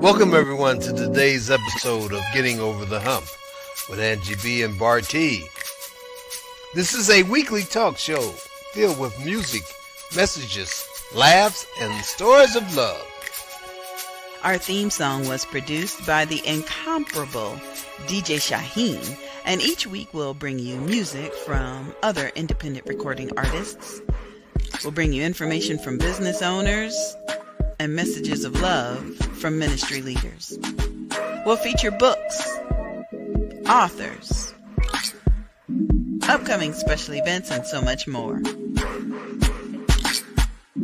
Welcome everyone to today's episode of Getting Over the Hump with Angie B and Bartee. This is a weekly talk show filled with music, messages, laughs, and stories of love. Our theme song was produced by the incomparable DJ Shaheen, and each week we'll bring you music from other independent recording artists. We'll bring you information from business owners and messages of love from ministry leaders. We'll feature books, authors, upcoming special events, and so much more.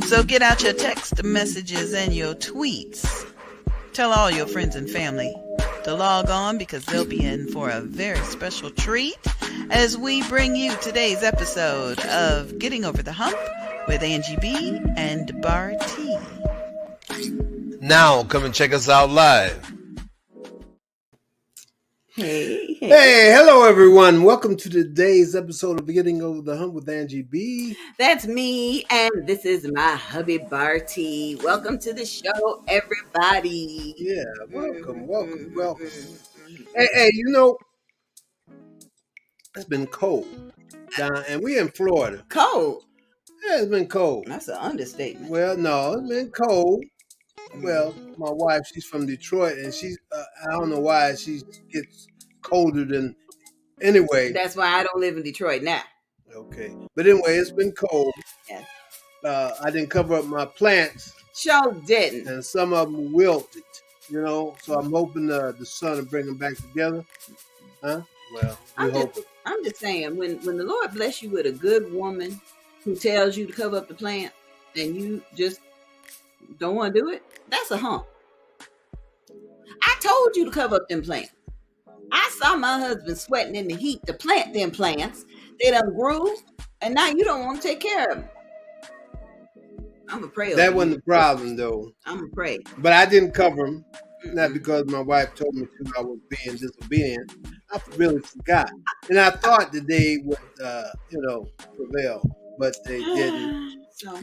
So get out your text messages and your tweets. Tell all your friends and family to log on because they'll be in for a very special treat as we bring you today's episode of Getting Over the Hump with Angie B and Bartee. Now come and check us out live. Hey. Hey, hello everyone. Welcome to today's episode of Getting Over the Hump with Angie B. That's me, and this is my hubby Bartee. Welcome to the show, everybody. Yeah, welcome. Hey, you know, it's been cold down, and we're in Florida. Cold? Yeah, it's been cold. That's an understatement. Well, no, it's been cold. Well, my wife, she's from Detroit, and she's, I don't know why she gets colder than, anyway. That's why I don't live in Detroit now. Okay. But anyway, it's been cold. Yeah. I didn't cover up my plants. Sure didn't. And some of them wilted, you know, so I'm hoping the sun will bring them back together. Huh? Well, we hope it. I'm just saying, when the Lord bless you with a good woman who tells you to cover up the plant and you just don't want to do it, that's a hump. I told you to cover up them plants. I saw my husband sweating in the heat to plant them plants. They done grew, and now you don't want to take care of them. I'm a pray. That wasn't the problem, though. I'm a pray. But I didn't cover them, not because my wife told me to. I was being disobedient. I really forgot, and I thought that they would, prevail, but they didn't. So.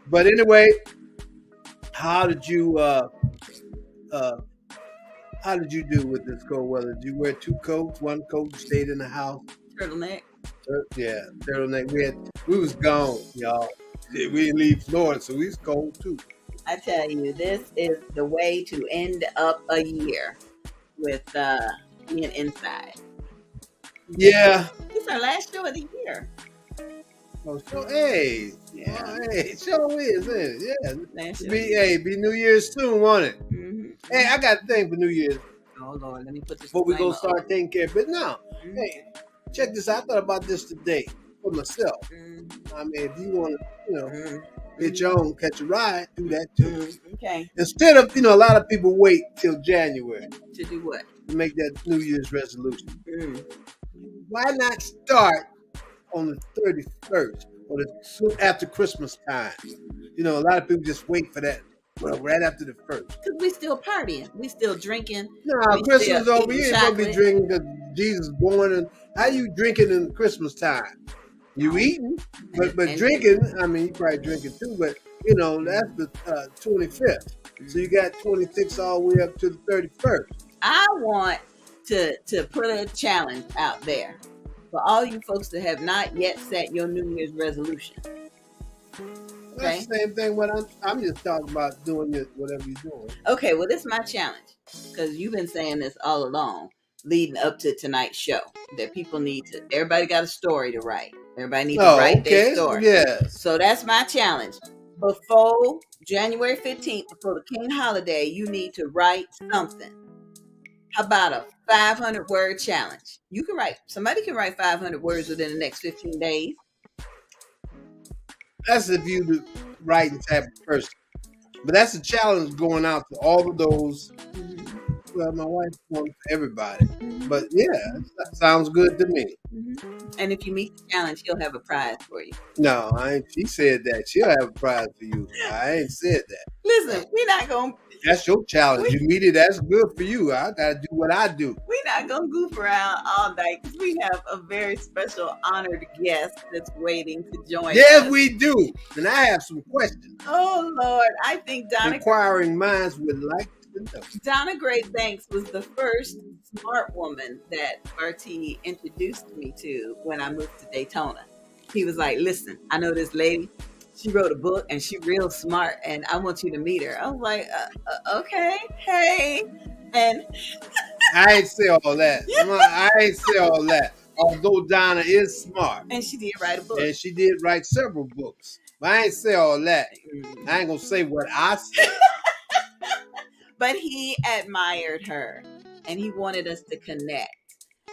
But anyway, how did you do with this cold weather? Did you wear two coats? One coat, you stayed in the house? Turtleneck. Yeah, turtleneck. We was gone, y'all. We didn't leave Florida, so we was cold too. I tell you, this is the way to end up a year with being inside. Yeah. This is our last show of the year. Oh, so hey, yeah, it sure is, isn't it? Yeah, be New Year's soon, won't it? Mm-hmm. Hey, I got a thing for New Year's. Oh Lord, let me put this. Before we go start taking care of it now. Mm-hmm. Hey, check this out. I thought about this today for myself. Mm-hmm. I mean, if you want to, Mm-hmm. get your own, catch a ride, do that too. Mm-hmm. Okay. Instead of, a lot of people wait till January To do what? to make that New Year's resolution. Mm-hmm. Why not start on the 31st or after Christmas time? A lot of people just wait for that. Well, right after the first. Because we still partying. We still drinking. No, Christmas over. You ain't gonna be drinking because Jesus born. And how you drinking in Christmas time? You eating, but drinking. I mean, you probably drinking too. But that's the 25th. So you got 26 all the way up to the 31st. I want to put a challenge out there for all you folks that have not yet set your New Year's resolution. Okay. That's the same thing. What I'm just talking about doing whatever you're doing. Okay, well, this is my challenge because you've been saying this all along, leading up to tonight's show. That people need to. Everybody got a story to write. Everybody needs to write their story. Yes. So that's my challenge. Before January 15th, before the King holiday, you need to write something. How about a 500-word challenge? Somebody can write 500 words within the next 15 days. That's if you the writing type of person. But that's a challenge going out to all of those. Mm-hmm. Well, my wife wants everybody. But yeah, that sounds good to me. Mm-hmm. And if you meet the challenge, he'll have a prize for you. No, she said that. She'll have a prize for you. I ain't said that. Listen, we're not going to... That's your challenge. You meet it. That's good for you. I gotta do what I do. We're not gonna goof around all night because we have a very special honored guest that's waiting to join Yes, us. we do. And I have some questions. Oh Lord, I think Inquiring minds would like to know. Donna Gray-Banks was the first smart woman that Bartee introduced me to when I moved to Daytona. He was like, "Listen, I know this lady. She wrote a book and she's real smart, and I want you to meet her." I was like, "Okay, hey," and I ain't say all that. I ain't say all that. Although Donna is smart, and she did write a book, and she did write several books, but I ain't say all that. I ain't gonna say what I said. But he admired her, and he wanted us to connect.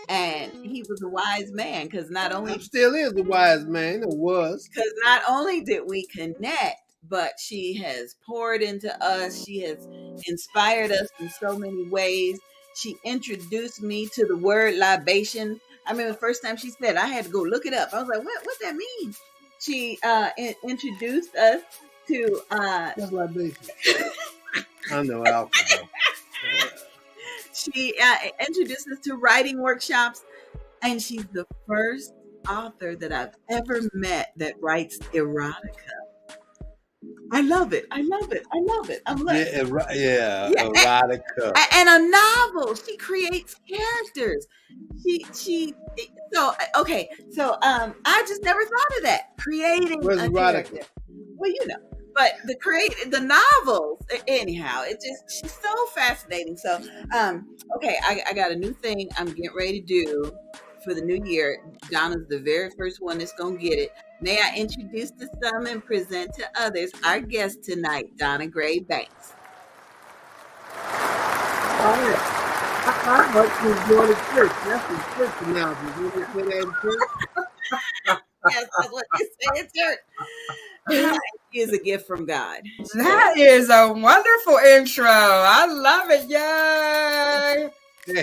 And he was a wise man because not only still is a wise man. It was because not only did we connect, but she has poured into us. She has inspired us in so many ways. She introduced me to the word libation. I mean, the first time she said, I had to go look it up. I was like, "What that mean?" She introduced us to what's libation? I know alcohol. She introduced us to writing workshops, and she's the first author that I've ever met that writes erotica. I love it. I love it. I love it. I'm like, erotica. And a novel. She creates characters. So okay. So I just never thought of that. Creating Where's a erotica? character. Well, but the novels, anyhow, she's so fascinating. So okay, I got a new thing I'm getting ready to do for the new year. Donna's the very first one that's gonna get it. May I introduce to some and present to others our guest tonight, Donna Gray-Banks. I hope you enjoy the church. That's the church announcement. You want to say that in church? Yes, that's what they say in church. She is a gift from God. That is a wonderful intro. I love it. Yay!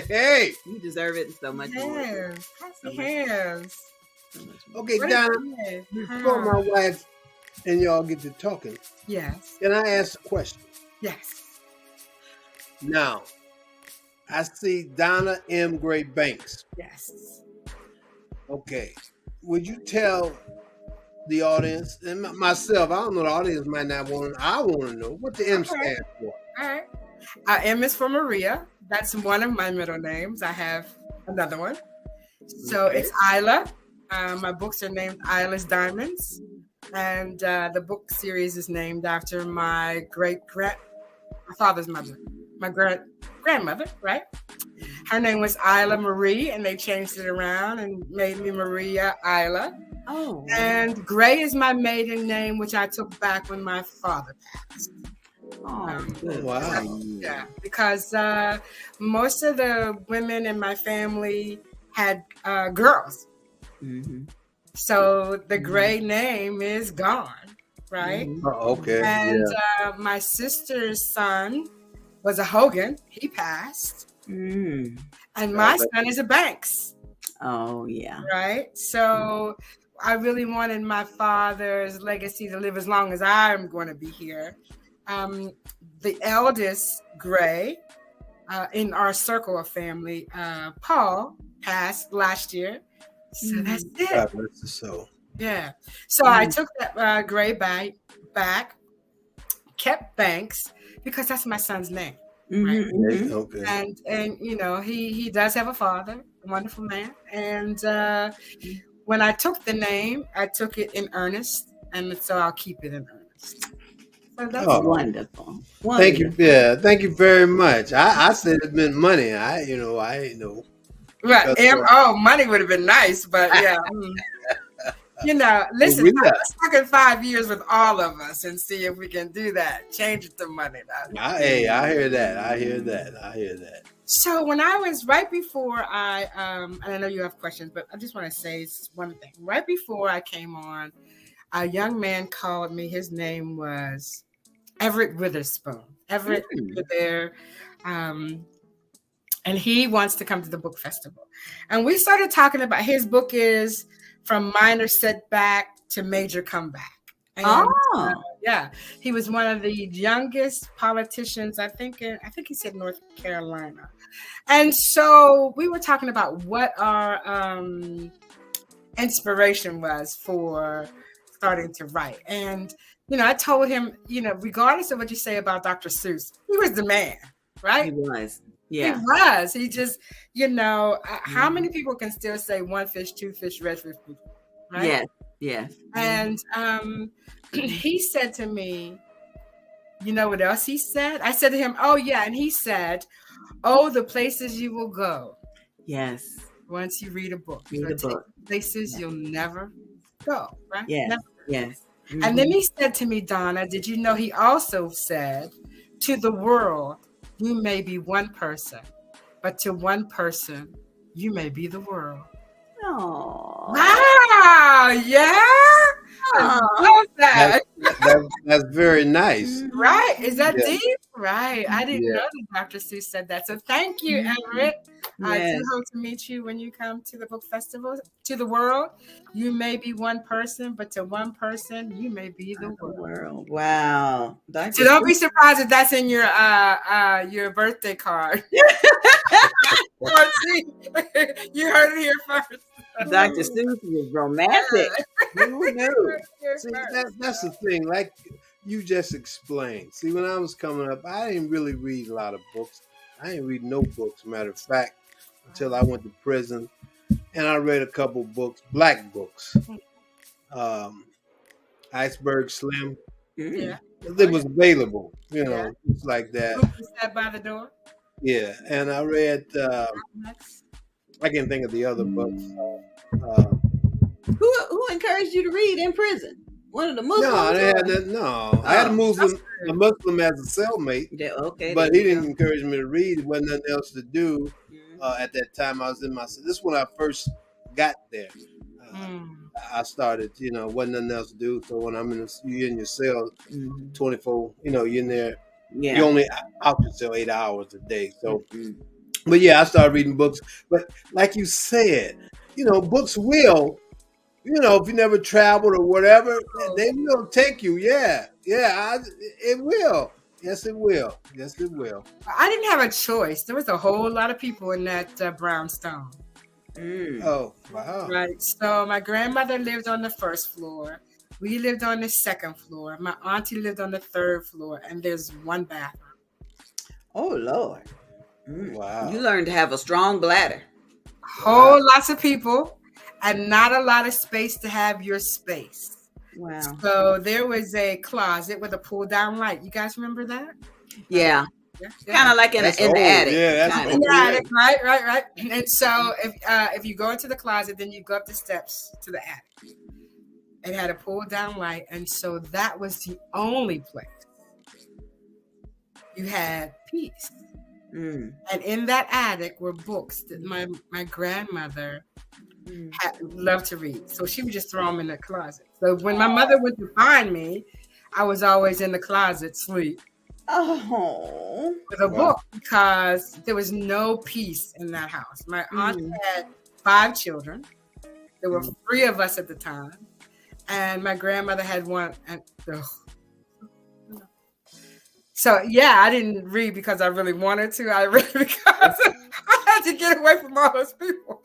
Hey, you deserve it so much more. Yes. Yes. Okay, Donna, before my wife and y'all get to talking, yes, can I ask a question? Yes. Now, I see Donna M. Gray-Banks. Yes. Okay, would you tell the audience and myself? I don't know. The audience might not want. I want to know what the M stands for. All right. M is for Maria. That's one of my middle names. I have another one. So it's Isla. My books are named Isla's Diamonds, and the book series is named after my father's mother, my grandmother, right? Her name was Isla Marie, and they changed it around and made me Maria Isla. Oh. And Gray is my maiden name, which I took back when my father passed. Oh, wow. Yeah, because most of the women in my family had girls. Mm-hmm. So the Gray name is gone, right? Mm-hmm. Oh, okay. And my sister's son was a Hogan. He passed. Mm. And my son is a Banks. Oh, yeah. Right? So I really wanted my father's legacy to live as long as I'm going to be here. The eldest Gray in our circle of family, Paul, passed last year. So that's it. God bless the soul. Yeah. So I took that Gray back, kept Banks because that's my son's name. Right? Mm-hmm. Okay. And he does have a father, a wonderful man. And when I took the name, I took it in earnest, and so I'll keep it in earnest. So that's wonderful. Thank you. Yeah, thank you very much. I said it meant money. I ain't know. Right. Money would have been nice, but yeah. Listen, let's talk in 5 years with all of us and see if we can do that. Change it to money. I hear that. So when I was right before and I know you have questions, but I just want to say one thing. Right before I came on, a young man called me. His name was Everett Witherspoon. Everett was there. And he wants to come to the book festival. And we started talking about his book is From Minor Setback to Major Comeback. And Yeah, he was one of the youngest politicians. I think he said North Carolina. And so we were talking about what our inspiration was for starting to write. And I told him, regardless of what you say about Dr. Seuss, he was the man, right? He was. Yeah. He was. He just, how many people can still say one fish, two fish, red fish, right? Yes. Yes. And he said to me, you know what else he said? I said to him, oh, yeah. And he said, oh, the places you will go. Yes. Once you read a book. Read a book. Places you'll never go, right? Yes. Never. Yes. Mm-hmm. And then he said to me, Donna, did you know he also said, to the world, you may be one person, but to one person, you may be the world. Oh. Wow. Yeah. I love that. That's very nice. Right. Is that deep? Right. I didn't know that Dr. Seuss said that. So thank you, Everett. I do hope to meet you when you come to the book festival. To the world, you may be one person, but to one person, you may be the world. Wow. So don't be surprised if that's in your birthday card. You heard it here first. Dr. Seuss was romantic. Who knew? See, that's the thing. Like you just explained. See, when I was coming up, I didn't really read a lot of books. I didn't read no books, matter of fact, until I went to prison. And I read a couple books, black books. Iceberg Slim. Yeah. It was available, it's like that. Who sat by the door? Yeah. And I read, I can't think of the other books. Who encouraged you to read in prison? One of the Muslims? I had a Muslim as a cellmate. Yeah, okay. But he didn't encourage me to read. There wasn't nothing else to do. At that time, I was in this is when I first got there. I started, wasn't nothing else to do. So when you're in your cell, 24, you're in there. Yeah. You're only out your cell 8 hours a day. So, but yeah, I started reading books. But like you said, books will, if you never traveled or whatever, they will take you. Yeah. It will. Yes, it will. Yes, it will. I didn't have a choice. There was a whole lot of people in that brownstone. Oh, wow. Right. So my grandmother lived on the first floor. We lived on the second floor. My auntie lived on the third floor. And there's one bathroom. Oh, Lord. Wow. You learned to have a strong bladder. Lots of people and not a lot of space to have your space. Wow. So there was a closet with a pull down light. You guys remember that? Yeah. Kind of like in the attic. Yeah, that's in the attic. Right. And so if you go into the closet, then you go up the steps to the attic. It had a pull down light. And so that was the only place you had peace. And in that attic were books that my grandmother loved to read. So she would just throw them in the closet. So when my mother went to find me, I was always in the closet sleep. Oh. With a book, because there was no peace in that house. My aunt had 5 children. There were 3 of us at the time. And my grandmother had 1. And so, yeah, I didn't read because I really wanted to. I read because I had to get away from all those people.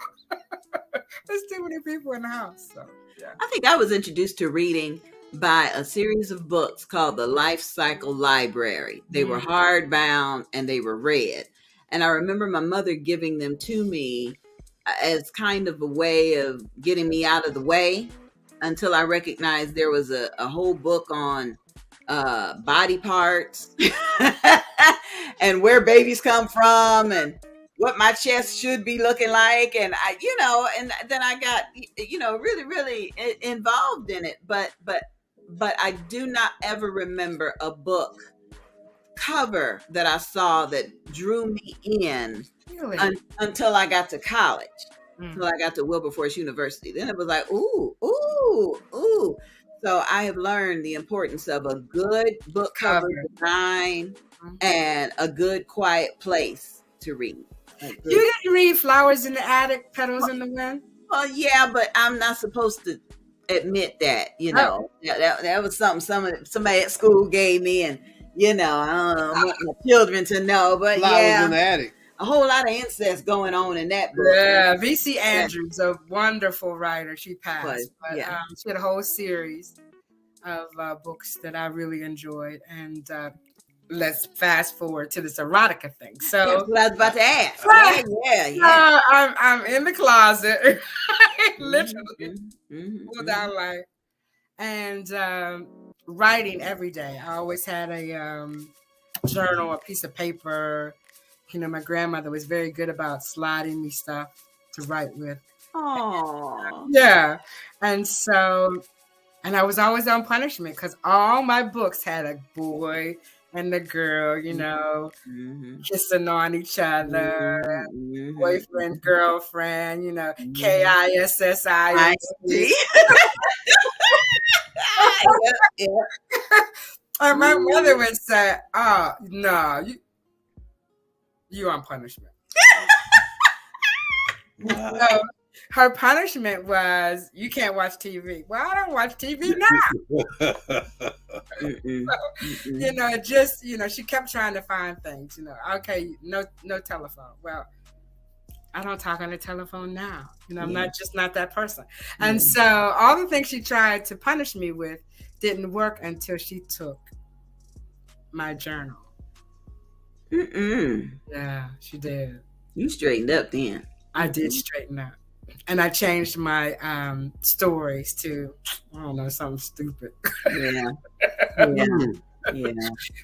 There's too many people in the house. So, yeah. I think I was introduced to reading by a series of books called the Life Cycle Library. They were hardbound and they were read. And I remember my mother giving them to me as kind of a way of getting me out of the way until I recognized there was a whole book on body parts and where babies come from and what my chest should be looking like. And and then I got, really, really involved in it. But I do not ever remember a book cover that I saw that drew me in until I got to college, until I got to Wilberforce University. Then it was like, ooh. So I have learned the importance of a good book cover design and a good quiet place to read. You didn't read Flowers in the Attic, Petals in the Wind? Well, yeah, but I'm not supposed to admit that, that was something somebody at school gave me, and I don't want my children to know, but Flowers in the attic. A whole lot of incest going on in that book. Yeah, V.C. Andrews, a wonderful writer. She passed, but she had a whole series of books that I really enjoyed. And let's fast forward to this erotica thing. So that's what I was about to ask. Yeah. I'm in the closet, literally, pulled down light, and writing every day. I always had a journal, a piece of paper. My grandmother was very good about sliding me stuff to write with. Oh, yeah. And I was always on punishment because all my books had a boy and a girl, kissing on each other, boyfriend, girlfriend, KISSI. And my mother would say, "Oh no, you on punishment." So her punishment was, you can't watch TV. Well, I don't watch TV now. She kept trying to find things, okay, no telephone. Well, I don't talk on the telephone now. I'm not that person. And so all the things she tried to punish me with didn't work until she took my journal. Yeah, she did. You straightened up then. I did straighten up. And I changed my stories to, I don't know, something stupid. Yeah.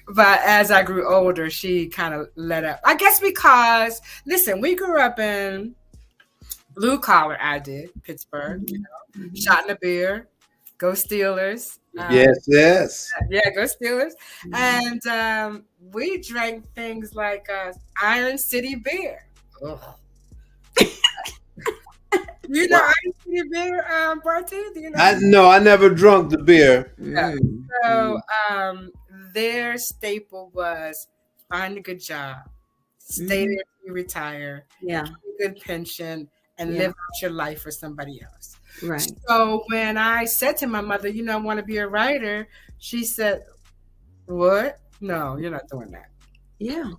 But as I grew older, she kind of let up. I guess because, listen, we grew up in blue collar. I did, Pittsburgh, shot in a beer, go Steelers. Yes. Yeah, go Steelers. And we drank things like Iron City beer. Ugh. You know Iron City beer, Bartee? Do you know? No, I never drunk the beer. Yeah. So their staple was find a good job, stay there till you retire, get a good pension, and live out your life for somebody else. Right. So when I said to my mother, I want to be a writer, she said, "What? No, you're not doing that." Yeah.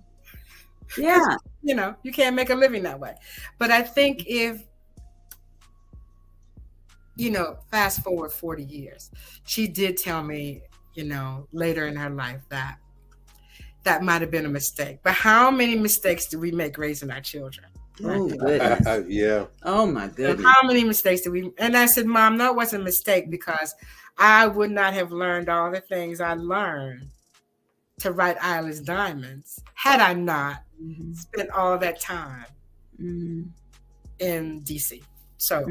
You can't make a living that way. But I think if fast forward 40 years, she did tell me, later in her life that might have been a mistake. But how many mistakes do we make raising our children? Oh, goodness. Yeah. Oh, my goodness. And how many mistakes did we? And I said, Mom, that wasn't a mistake because I would not have learned all the things I learned to write Isla's Diamonds had I not spent all that time in DC. So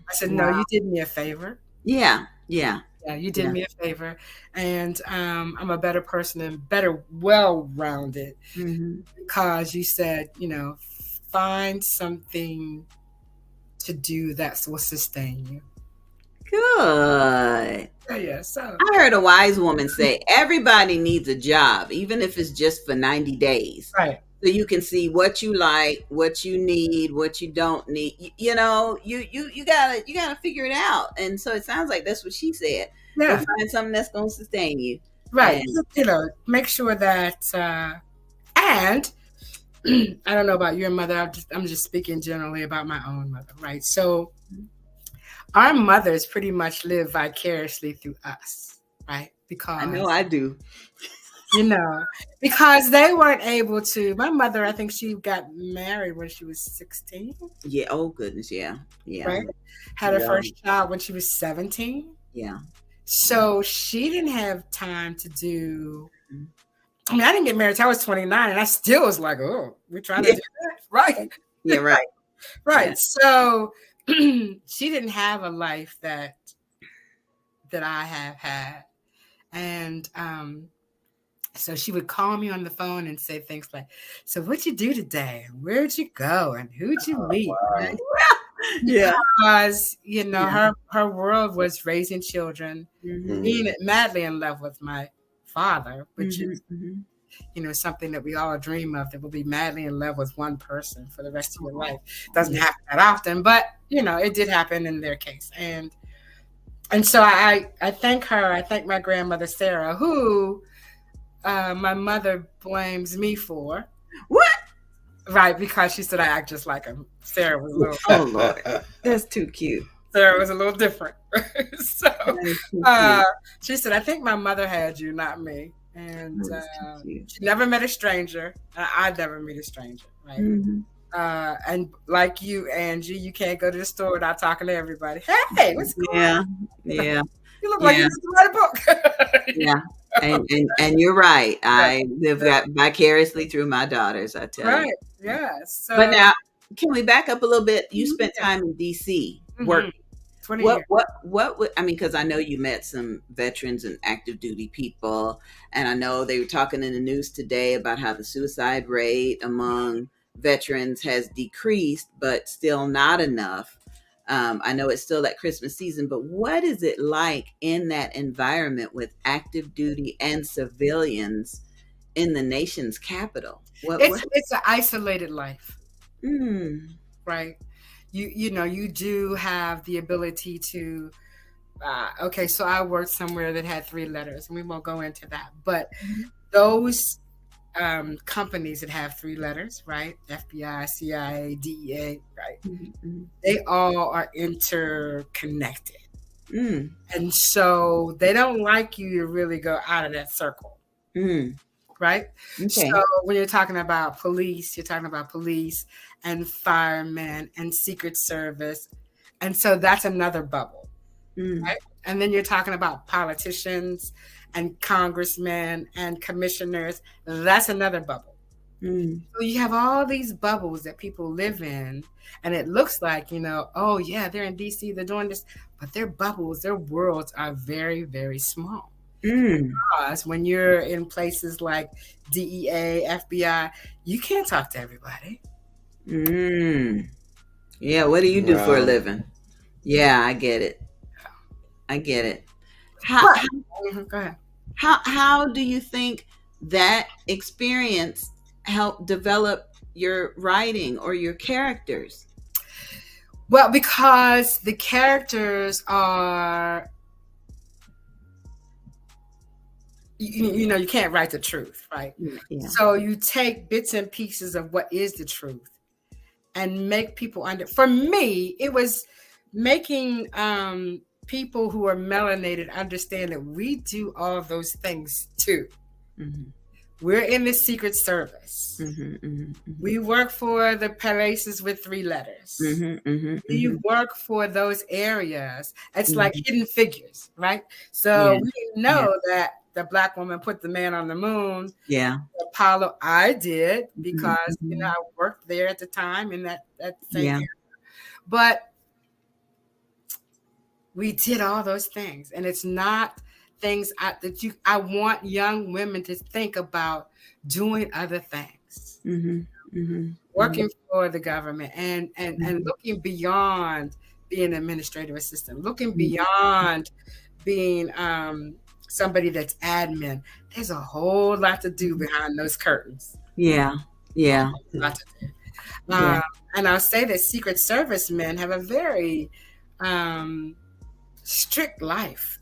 I said, no, you did me a favor. Yeah, you did me a favor. And I'm a better person and better, well-rounded because you said, find something to do that will sustain you. Good. Yeah, so I heard a wise woman say, everybody needs a job, even if it's just for 90 days. Right. So you can see what you like, what you need, what you don't need. You gotta figure it out. And so it sounds like that's what she said. Yeah. Find something that's gonna sustain you. Right. And, make sure that and I don't know about your mother. I'm just speaking generally about my own mother, right? So our mothers pretty much live vicariously through us, right? Because I know I do. Because they weren't able to. My mother, I think she got married when she was 16. Yeah. Oh, goodness. Yeah. Right? Had her first child when she was 17. Yeah. So she didn't have time to do. I mean, I didn't get married until I was 29, and I still was like, oh, we're trying to do that. Right. Yeah, right. Right. Yeah. So she didn't have a life that I have had. And so she would call me on the phone and say things like, so what'd you do today? Where'd you go? And who'd you meet? Wow. Right? Yeah. Because, her world was raising children, being madly in love with my father, which is, something that we all dream of, that we'll be madly in love with one person for the rest of your life. Doesn't happen that often, but, it did happen in their case. And And so I thank her. I thank my grandmother Sarah, who my mother blames me for. What? Right, because she said I act just like him. Sarah was a little. Oh Lord, that's too cute. Sarah was a little different. So she said, I think my mother had you, not me. And she never met a stranger. I never meet a stranger, right? Mm-hmm. And like you, Angie, you can't go to the store without talking to everybody. Hey, what's going on? Yeah. You look like you just write a book. Yeah. And you're right. I live vicariously through my daughters, I tell you. Yes. So, but now, can we back up a little bit? You spent time in D.C. working. 20 years. What would, I mean, because I know you met some veterans and active duty people, and I know they were talking in the news today about how the suicide rate among veterans has decreased, but still not enough. I know it's still that Christmas season, but what is it like in that environment with active duty and civilians in the nation's capital? It's an isolated life, right? You do have the ability to. Okay, so I worked somewhere that had 3 letters, and we won't go into that, but those companies that have 3 letters, right? FBI, CIA, DEA, right? Mm-hmm. They all are interconnected. And so they don't like you to really go out of that circle. Right? Okay. So when you're talking about police, you're talking about police and firemen and Secret Service. And so that's another bubble. Right? And then you're talking about politicians and congressmen and commissioners. That's another bubble. So you have all these bubbles that people live in, and it looks like, oh yeah, they're in DC, they're doing this, but their bubbles, their worlds are very, very small. Because when you're in places like DEA, FBI, you can't talk to everybody. Yeah, what do you do for a living? Yeah, I get it. Go ahead. How do you think that experience helped develop your writing or your characters? Well, because the characters are, you can't write the truth, right? Yeah. So you take bits and pieces of what is the truth and make people for me, it was making people who are melanated understand that we do all of those things too. We're in the Secret Service. We work for the places with 3 letters. We work for those areas. It's like hidden figures, right? So we know that the Black woman put the man on the moon. Yeah. Apollo, I did, because I worked there at the time in that same area. But we did all those things, and it's not things I want young women to think about doing other things, working for the government and looking beyond being an administrative assistant, looking beyond being somebody that's admin. There's a whole lot to do behind those curtains. Yeah. And I'll say that Secret Service men have a very strict life.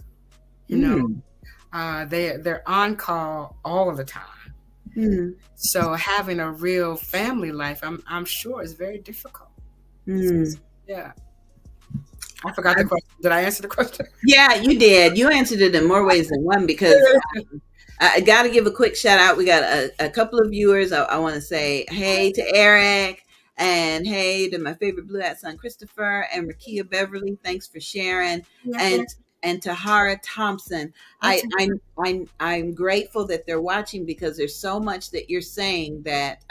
They're on call all of the time. So having a real family life, I'm sure, is very difficult. Yeah. I forgot the question. Did I answer the question? Yeah, you did. You answered it in more ways than one, because I got to give a quick shout out. We got a couple of viewers. I want to say hey to Eric, and hey to my favorite Blue Hat son, Christopher, and Rakia Beverly. Thanks for sharing. And Tahara Thompson. I'm grateful that they're watching, because there's so much that you're saying that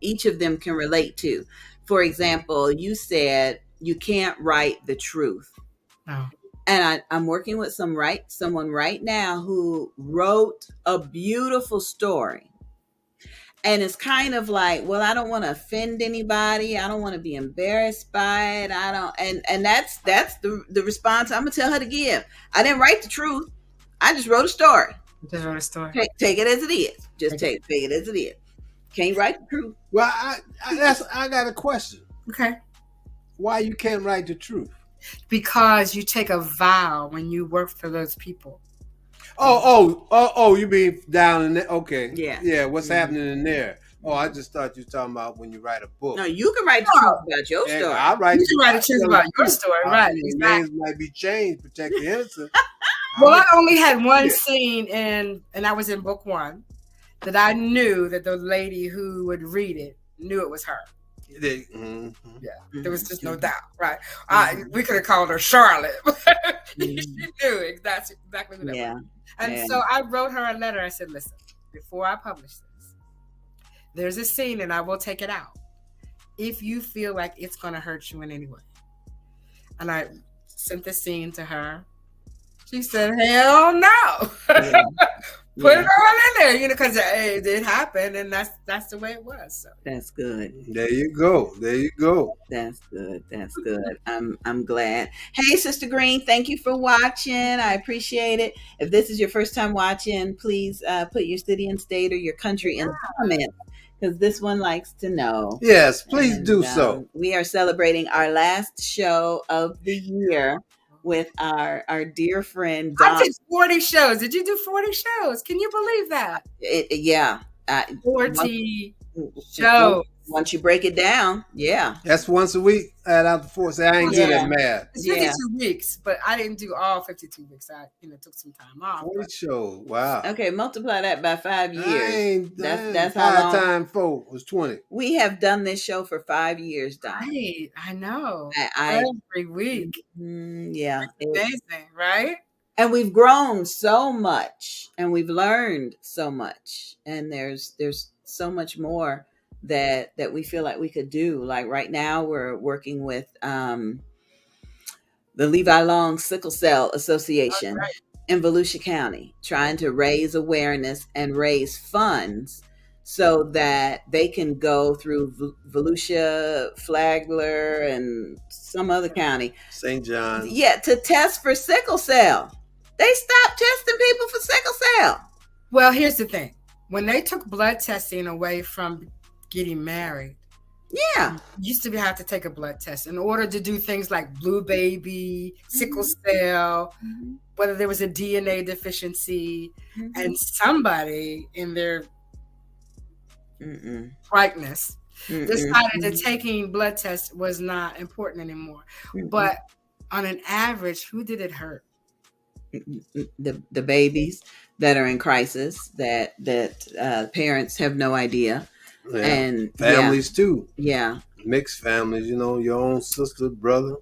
each of them can relate to. For example, you said you can't write the truth. No. And I'm working with someone right now who wrote a beautiful story. And it's kind of like, well, I don't want to offend anybody. I don't want to be embarrassed by it. And that's the response I'm gonna tell her to give. I didn't write the truth. I just wrote a story. Take it as it is. Just take it as it is. Can't write the truth. Well, I got a question. Okay. Why you can't write the truth? because you take a vow when you work for those people. Oh, you mean down in there? Okay. Yeah. Yeah, what's happening in there? Oh, I just thought you were talking about when you write a book. No, you can write the truth about your story. I write. You can write the truth about your story, right? Exactly. Names might be changed, protect the innocent. Well, I only had one scene and I was in book 1 that I knew that the lady who would read it knew it was her. Mm-hmm. Yeah, there was just no doubt, right? We could have called her Charlotte. She knew exactly who that was. And so I wrote her a letter. I said, listen, before I publish this, there's a scene and I will take it out if you feel like it's going to hurt you in any way. And I sent the scene to her. She said, hell no. Put it all in there, because it did happen, and that's the way it was. So that's good. There you go. That's good. I'm glad. Hey, Sister Green, thank you for watching. I appreciate it. If this is your first time watching, please put your city and state or your country in the comments, because this one likes to know. Yes, please do so. We are celebrating our last show of the year with our dear friend Donna. I did 40 shows. Did you do 40 shows? Can you believe that? 40 shows. Once you break it down, that's once a week. Add out the 4. Say I ain't good at math. It's 52 weeks, but I didn't do all 52 weeks. I took some time off. 40 shows. Wow. Okay, multiply that by 5 years. That's how long. 5 times 4 was 20. We have done this show for 5 years, Donna. Right, I know. Every week. Yeah, amazing, right? And we've grown so much, and we've learned so much, and there's so much more that we feel like we could do. Like right now we're working with the Levi Long Sickle Cell Association in Volusia County, trying to raise awareness and raise funds so that they can go through Volusia, Flagler, and some other county, St. John, to test for sickle cell. They stopped testing people for sickle cell. Well, here's the thing. When they took blood testing away from getting married, you used to have to take a blood test in order to do things like blue baby, sickle cell, whether there was a DNA deficiency, and somebody in their brightness decided that taking blood tests was not important anymore. But on an average, who did it hurt? The babies that are in crisis, that parents have no idea. And families too. Mixed families, your own sister, brother.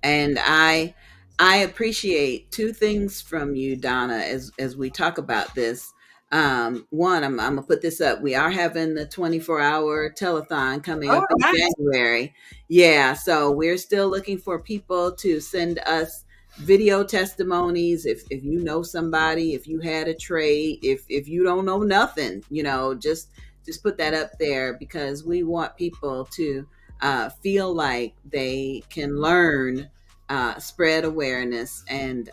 And I appreciate 2 things from you, Donna, as we talk about this. One, I'm gonna put this up. We are having the 24-hour telethon coming up in January. So we're still looking for people to send us video testimonies. If you know somebody, if you had a trade, if you don't know nothing, just put that up there, because we want people to feel like they can learn, spread awareness, and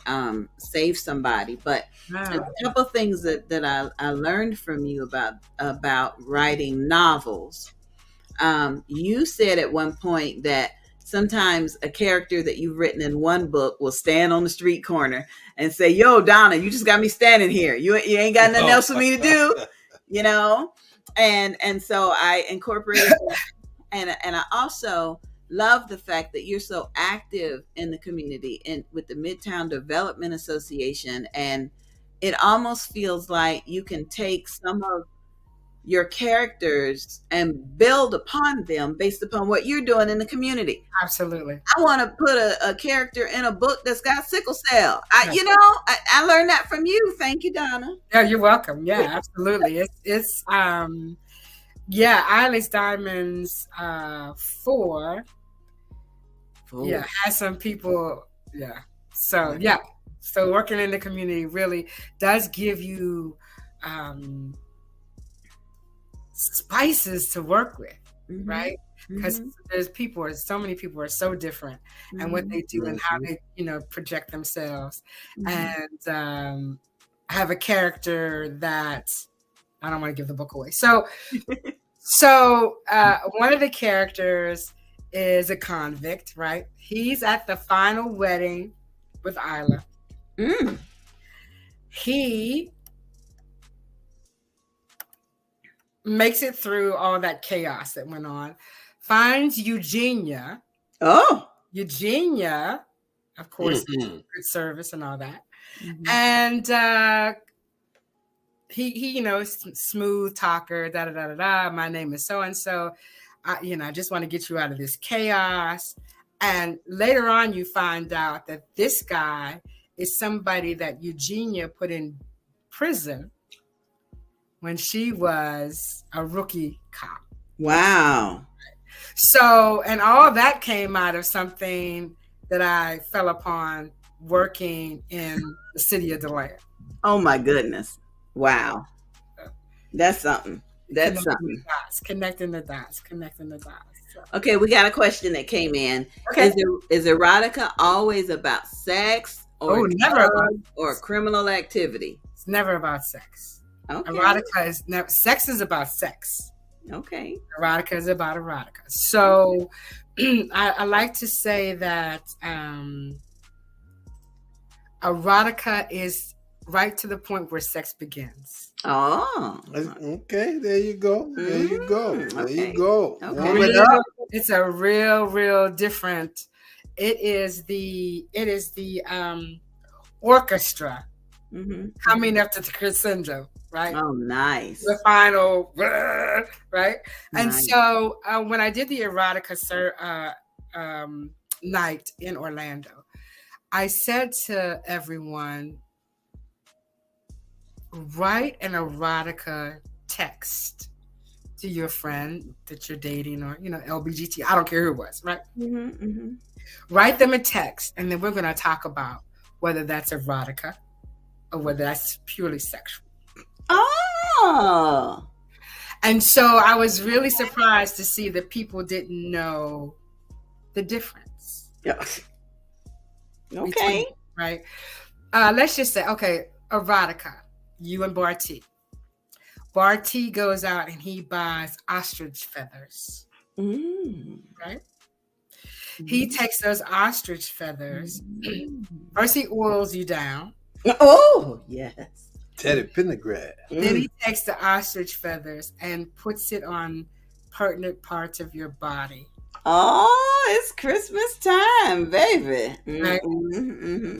save somebody. But a couple of things that I learned from you about writing novels. You said at one point that sometimes a character that you've written in one book will stand on the street corner and say, "Yo, Donna, you just got me standing here. You ain't got nothing else for me to do," And so I incorporated that. And I also love the fact that you're so active in the community and with the Midtown Development Association. And it almost feels like you can take some of your characters and build upon them based upon what you're doing in the community. Absolutely. I want to put a character in a book that's got sickle cell. I learned that from you. Thank you, Donna. Yeah, you're welcome. Yeah, absolutely. It's Eilish Diamonds 4. Yeah, has some people. Yeah. So so working in the community really does give you spices to work with, right? Because so many people are so different, and what they do and how they project themselves, and have a character that I don't want to give the book away. So one of the characters is a convict, right? He's at the final wedding with Isla. He makes it through all that chaos that went on, finds Eugenia. Eugenia, of course, good service and all that. And he smooth talker, da da da da da. My name is so and so. I just want to get you out of this chaos. And later on, you find out that this guy is somebody that Eugenia put in prison when she was a rookie cop. Wow. So, and all that came out of something that I fell upon working in the city of DeLand. Oh my goodness. Wow. That's something. That's something. Connecting the dots. So. Okay, we got a question that came in. Okay. Is erotica always about sex or never or criminal activity? It's never about sex. Okay. Erotica is never. Sex is about sex. Okay. Erotica is about erotica. So I like to say that erotica is right to the point where sex begins. Oh. Okay, there you go. There you go. There you go. Okay. It's a real different. It is the orchestra coming up to the crescendo, right? Oh, nice. The final, right? And Nice. so when I did the erotica night in Orlando, I said to everyone, write an erotica text to your friend that you're dating or, LBGT. I don't care who it was, right? Write them a text, and then we're going to talk about whether that's erotica or whether that's purely sexual. Oh. And so I was really surprised to see that people didn't know the difference. Yeah. Okay. Between, right? Let's just say, okay, erotica, you and Bartee. Bartee goes out and he buys ostrich feathers, right? He takes those ostrich feathers. First, he oils you down. Oh, yes. Teddy Pendergrass. Then he takes the ostrich feathers and puts it on pertinent parts of your body. Oh, it's Christmas time, baby. Right?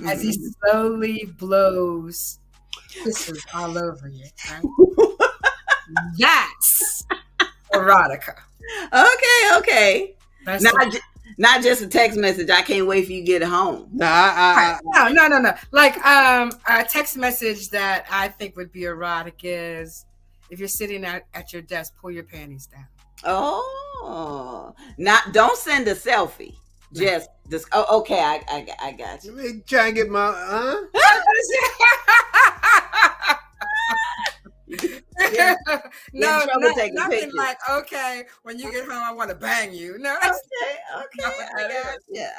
As he slowly blows kisses all over you. Right? That's erotica. Okay. That's Not just a text message. I can't wait for you to get home. No. Like a text message that I think would be erotic is if you're sitting at your desk, pull your panties down. Oh, don't send a selfie. Just this. Oh, okay. I got you. Let me try and get my No, taking nothing pictures. like, okay, when you get home, I want to bang you. No, Okay.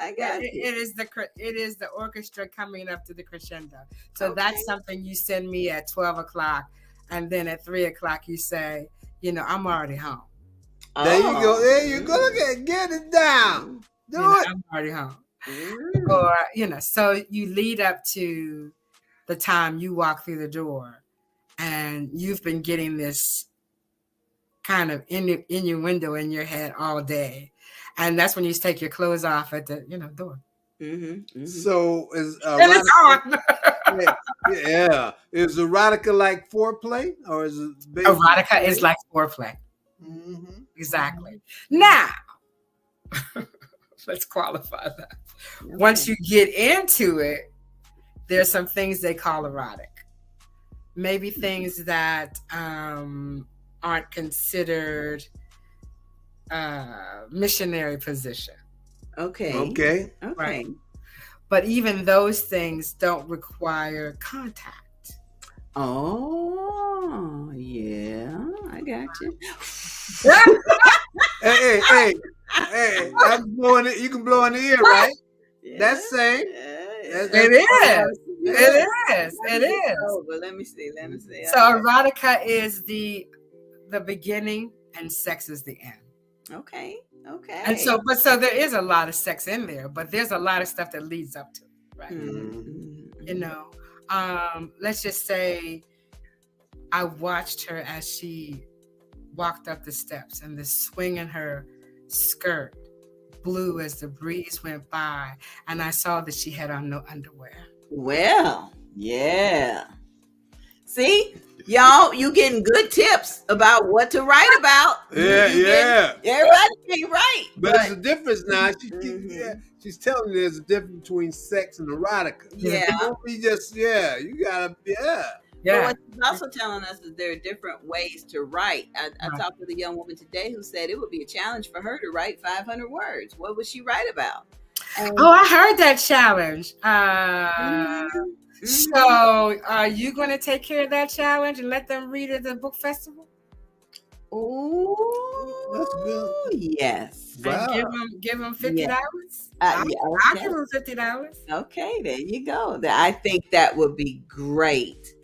I got you. It is the orchestra coming up to the crescendo. So that's something you send me at 12 o'clock, and then at 3 o'clock you say, I'm already home. There you go. There you go. Look at get it down. Do it. I'm already home. Or so you lead up to the time you walk through the door. And you've been getting this kind of innuendo in your head all day. And that's when you take your clothes off at the door. So is it's on. yeah. Is erotica like foreplay? Or is it Erotica is like foreplay. Exactly. Now, let's qualify that. Okay. Once you get into it, there's some things they call erotic. Maybe things that aren't considered missionary position. Okay. Right. But even those things don't require contact. Oh, yeah. I got you. Hey. I'm blowing it. You can blow in the ear, right? Yeah. That's same. It is. Oh, but let me see. So erotica is the beginning and sex is the end. Okay. Okay. And so there is a lot of sex in there, but there's a lot of stuff that leads up to it, right? Mm-hmm. You know, let's just say I watched her as she walked up the steps, and the swing in her skirt blew as the breeze went by, and I saw that she had on no underwear. Well, yeah. See, y'all, you getting good tips about what to write about. Yeah. Everybody can't write. But there's a difference now. She's telling you there's a difference between sex and erotica. Yeah. It won't be just, you gotta, But what she's also telling us is there are different ways to write. I talked with a young woman today who said it would be a challenge for her to write 500 words. What would she write about? I heard that challenge. So are you going to take care of that challenge and let them read at the book festival? Oh, that's good. Yes. Wow. And give them $50. I'll give them $50. Okay, there you go. I think that would be great.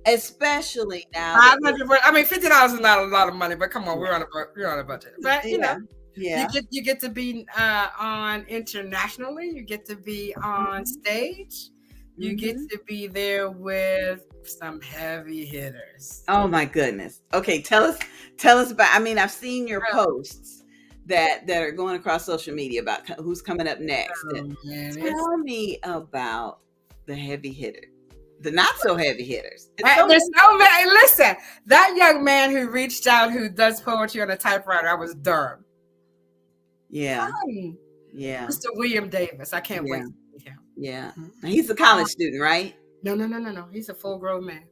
Especially now. I mean, $50 is not a lot of money, but come on, we're on a budget. But you know, you get to be on internationally. You get to be on stage. You get to be there with some heavy hitters. Oh my goodness. Okay, tell us about. I mean, I've seen your posts that are going across social media about who's coming up next. Tell me about the heavy hitters. The not so heavy hitters. There's no man. Listen, that young man who reached out, who does poetry on a typewriter, I was Durham. Yeah. Yeah. Mr. William Davis. I can't wait to meet him. Yeah. He's a college student, right? No. He's a full-grown man.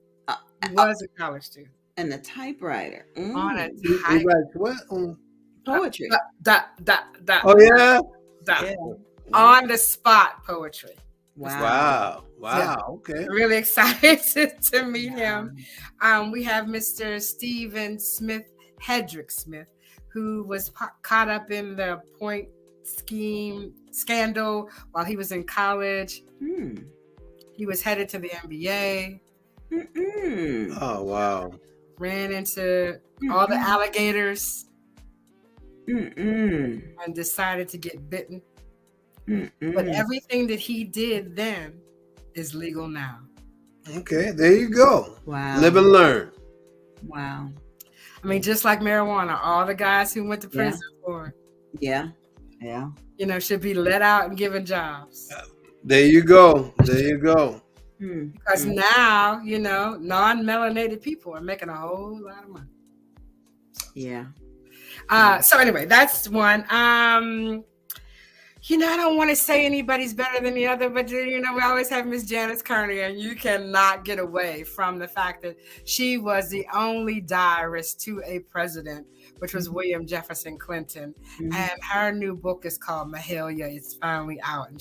He was a college student. And a typewriter. On a He writes what? Poetry. Oh, yeah? On the spot poetry. Wow. Okay. Really excited to meet him. We have Mr. Stephen Hedrick Smith, who was caught up in the point scheme scandal while he was in college. He was headed to the NBA. Oh, wow. Ran into all the alligators and decided to get bitten. But everything that he did then is legal now. Okay, there you go. Wow. Live and learn. Wow. I mean, just like marijuana, all the guys who went to prison for it. Yeah. You know, should be let out and given jobs. There you go. Because now, you know, non-melanated people are making a whole lot of money. Yeah. So anyway, that's one. You know, I don't want to say anybody's better than the other, but, you know, we always have Miss Janice Kearney, and you cannot get away from the fact that she was the only diarist to a president, which was William Jefferson Clinton. And her new book is called Mahalia. It's finally out. And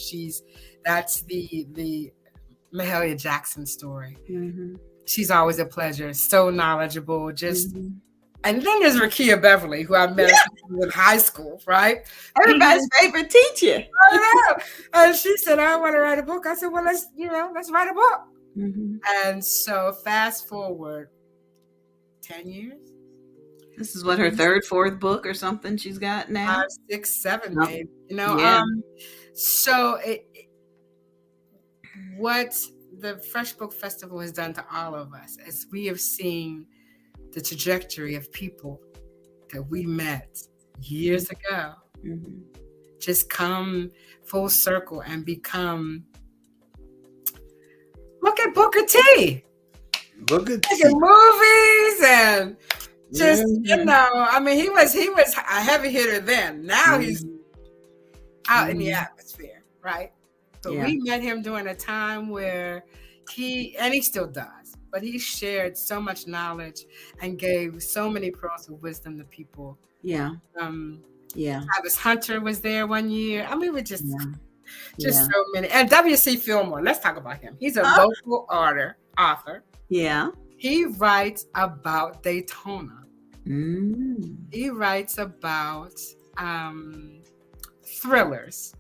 that's the Mahalia Jackson story. She's always a pleasure. So knowledgeable, just... And then there's Rakia Beverly, who I met in high school, right? Everybody's favorite teacher. I know. And she said, I want to write a book. I said, well, let's write a book. And so fast forward 10 years. This is what, her third, fourth book or something she's got now? 5, 6, 7, maybe. You know, so what the F.R.E.S.H Book Festival has done to all of us is we have seen the trajectory of people that we met years ago just come full circle and become. Look at Booker T. Look at movies and just you know. I mean, he was a heavy hitter then. Now he's out in the atmosphere, right? But we met him during a time where he still does. But he shared so much knowledge and gave so many pearls of wisdom to people. Travis Hunter was there one year. I mean, we're just so many. And W.C. Fillmore, let's talk about him. He's a local author. Yeah. He writes about Daytona. He writes about thrillers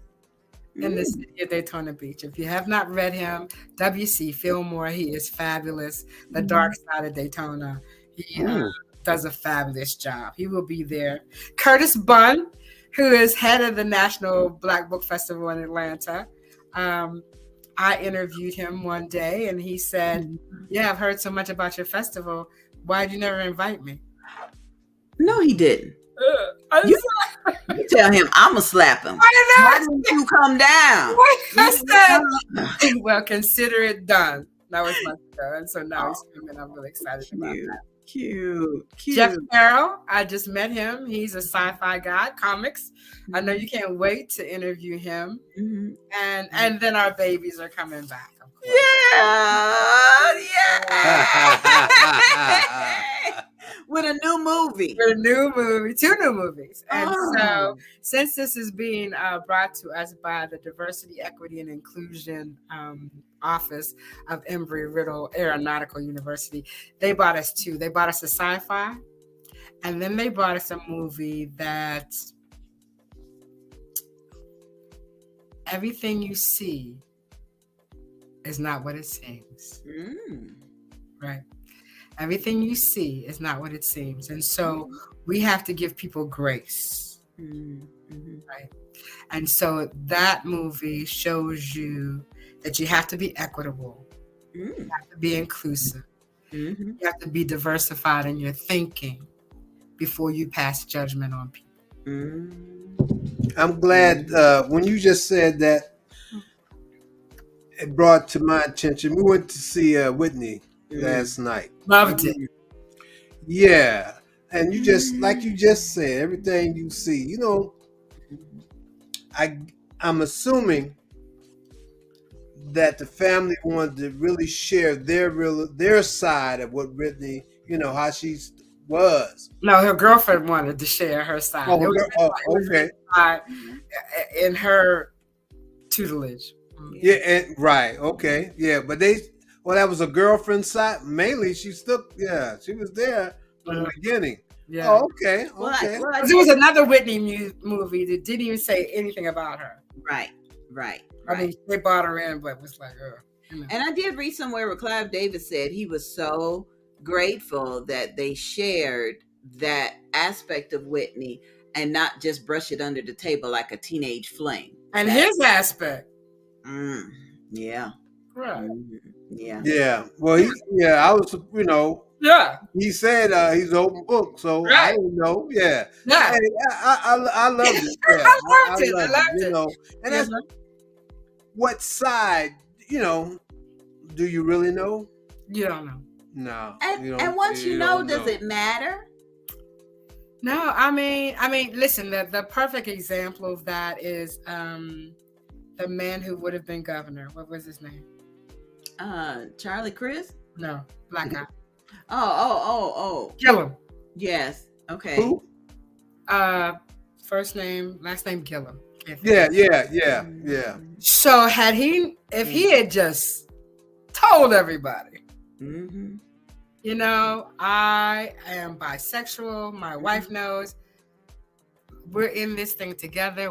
in the city of Daytona Beach. If you have not read him, W.C. Fillmore, he is fabulous. The Dark Side of Daytona. He does a fabulous job. He will be there. Curtis Bunn, who is head of the National Black Book Festival in Atlanta. I interviewed him one day, and he said, "Yeah, I've heard so much about your festival. Why did you never invite me?" No, he didn't. You tell him I'm gonna slap him. Why didn't you come down? I said, well, consider it done. That was my son, so now he's coming. I'm really excited about that. Cute. Jeff Carroll, I just met him. He's a sci-fi guy, comics. I know you can't wait to interview him. And then our babies are coming back. Yeah. With a new movie. With a new movie, 2 new movies. And so since this is being brought to us by the Diversity, Equity, and Inclusion Office of Embry-Riddle Aeronautical University, they bought us 2. They bought us a sci-fi, and then they bought us a movie that everything you see is not what it seems. Right? Everything you see is not what it seems. And so we have to give people grace. Right? And so that movie shows you that you have to be equitable. You have to be inclusive. You have to be diversified in your thinking before you pass judgment on people. I'm glad when you just said that, it brought to my attention. We went to see Whitney last night. Loved it. Yeah. And you just, like you just said, everything you see, you know, I'm assuming that the family wanted to really share their side of what Whitney, you know, how she was. No, her girlfriend wanted to share her side. Okay. In her tutelage. Yeah, and right, okay, yeah, but that was a girlfriend's side. Mainly, she was there from the beginning. Yeah. Oh, okay. Well, there was another Whitney movie that didn't even say anything about her. Right. I mean, they brought her in, but it was like, And I did read somewhere where Clive Davis said he was so grateful that they shared that aspect of Whitney and not just brush it under the table like a teenage fling. And his aspect. Yeah. Right. Yeah. Well, I was, you know. Yeah. He said he's an open book, so right. I didn't know. Yeah. Yeah. Hey, I loved it. Yeah. I loved it. You know, and that's what side, you know, do you really know? You don't know. No. And once you know, does it matter? No, I mean, listen, the perfect example of that is the man who would have been governor. What was his name? Charlie Crist? No, black guy. Oh. Gillum. Yes. Okay. Who? First name, last name Gillum. Yeah. So if he had just told everybody, you know, I am bisexual. My wife knows. We're in this thing together.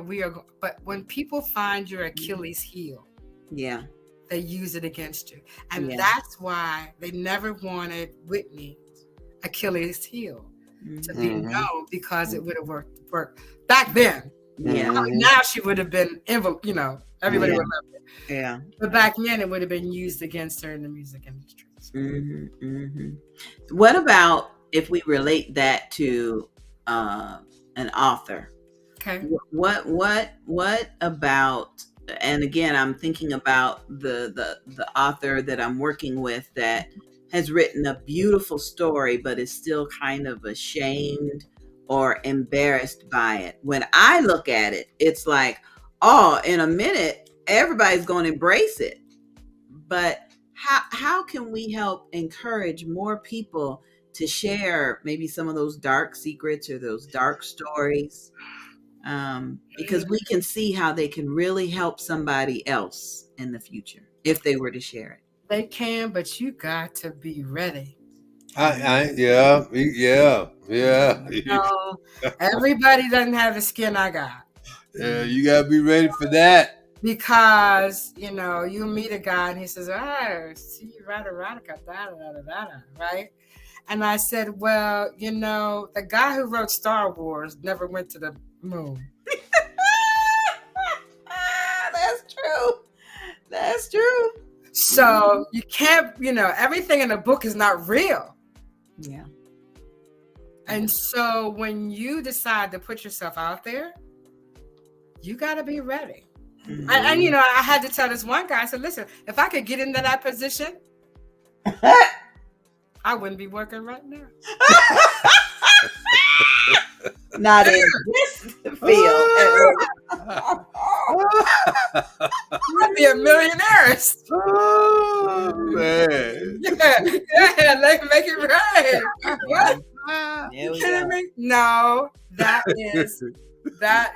But when people find your Achilles heel, they use it against you. And that's why they never wanted Whitney's Achilles heel to be known, because it would have worked back then. Yeah. Now she would have been, you know, everybody would love it. Yeah. But back then it would have been used against her in the music industry. What about if we relate that to an author? Okay. What about, and again, I'm thinking about the author that I'm working with that has written a beautiful story, but is still kind of ashamed or embarrassed by it. When I look at it, it's like, oh, in a minute, everybody's going to embrace it. But how can we help encourage more people to share maybe some of those dark secrets or those dark stories? Because we can see how they can really help somebody else in the future if they were to share it. They can, but you got to be ready. Yeah. You know, everybody doesn't have the skin I got. Yeah, you got to be ready for that. Because, you know, you meet a guy and he says, see you write erotica, right? And I said, well, you know, the guy who wrote Star Wars never went to the moon. That's true. So you can't, everything in the book is not real. Yeah. And so when you decide to put yourself out there, you got to be ready. Mm-hmm. And I had to tell this one guy, I said, listen, if I could get into that position, I wouldn't be working right now. Not in this field. I'd be a millionaire. Oh, man. Yeah, make it right. What? You kidding me? No, that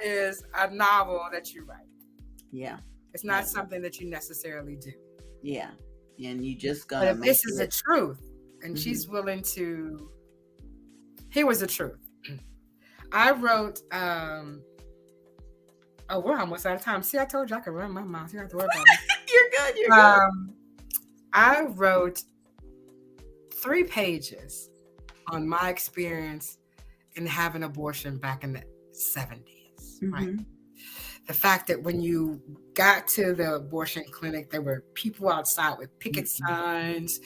is a novel that you write. Yeah. It's not something that you necessarily do. Yeah. And you just gonna. But if this is the truth, and she's willing to. Here was the truth. I wrote. We're almost out of time. See, I told you I could run my mouth. You don't have to worry about it. You're good. I wrote 3 pages on my experience in having abortion back in the 70s, right? The fact that when you got to the abortion clinic, there were people outside with picket signs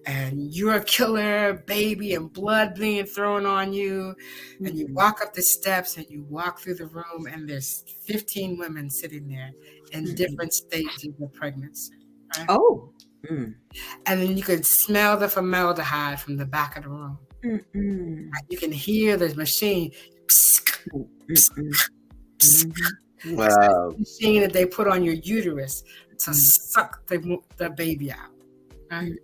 and you're a killer, baby, and blood being thrown on you. And you walk up the steps and you walk through the room and there's 15 women sitting there in different stages of pregnancy. Right? Oh. And then you could smell the formaldehyde from the back of the room. You can hear the machine. Wow. Machine that they put on your uterus to suck the baby out. Right?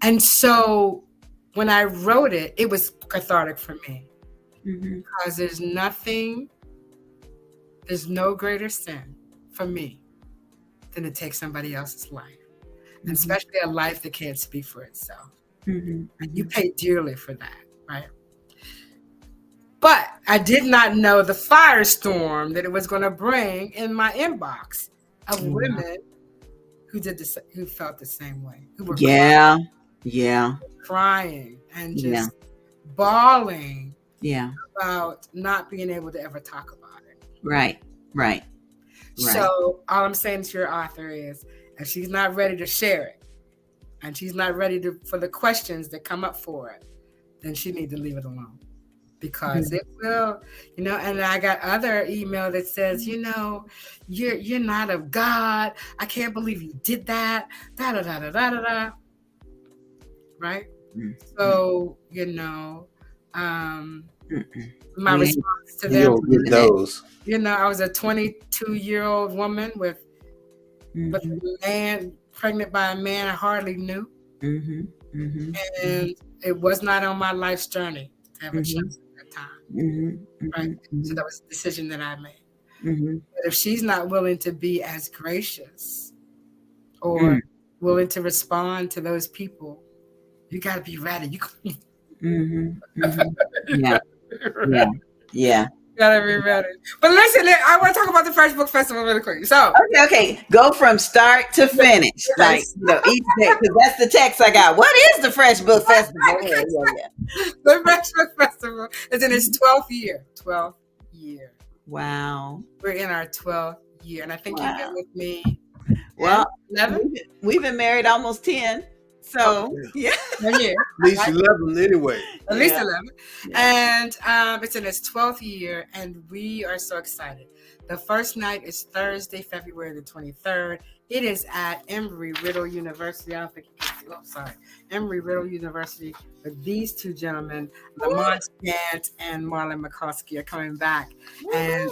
And so when I wrote it, it was cathartic for me. Because there's no greater sin for me than to take somebody else's life. And especially a life that can't speak for itself. And you pay dearly for that, right? But I did not know the firestorm that it was going to bring in my inbox of women who felt the same way, who were crying and just bawling about not being able to ever talk about it. Right. So all I'm saying to your author is, if she's not ready to share it, and she's not ready for the questions that come up for it, then she needs to leave it alone. Because it will, and I got other email that says, you're not of God. I can't believe you did that. Da da da da da da da. Right? So, my response to them, I was a 22-year-old woman with a man pregnant by a man I hardly knew, and it was not on my life's journey to have a child. Right? So that was the decision that I made. But if she's not willing to be as gracious or willing to respond to those people, you got to be ready. Yeah. Gotta be ready. But listen, I want to talk about the F.R.E.S.H Book Festival really quick. So okay. Go from start to finish, like each day, because that's the text I got. What is the F.R.E.S.H Book Festival? The F.R.E.S.H Book Festival is in its 12th year. 12th year. Wow. We're in our 12th year, and I think you've been with me. Well, 11. We've been married almost 10. So yeah. At least 11 anyway. At least 11. And it's in its 12th year, and we are so excited. The first night is Thursday, February the 23rd. It is at Embry-Riddle University. I don't think you can see. Oh, sorry. Embry-Riddle University. But these two gentlemen, Lamont Gant and Marlon McCoskey, are coming back. And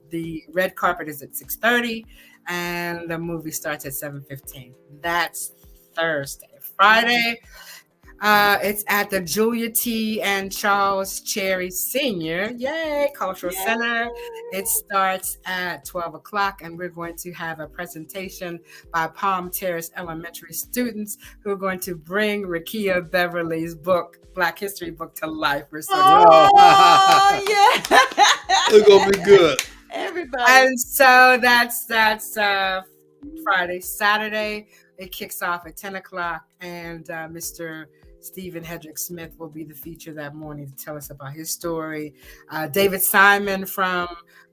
the red carpet is at 6:30, and the movie starts at 7:15. That's Thursday. Friday, it's at the Julia T. and Charles Cherry Sr. Cultural Center. It starts at 12 o'clock, and we're going to have a presentation by Palm Terrace Elementary students who are going to bring Rakia Beverly's book, Black History book, to life. We're so it's gonna be good. Everybody. And so that's Friday. Saturday, it kicks off at 10 o'clock, and Mr. Stephen Hedrick Smith will be the feature that morning to tell us about his story. David Simon from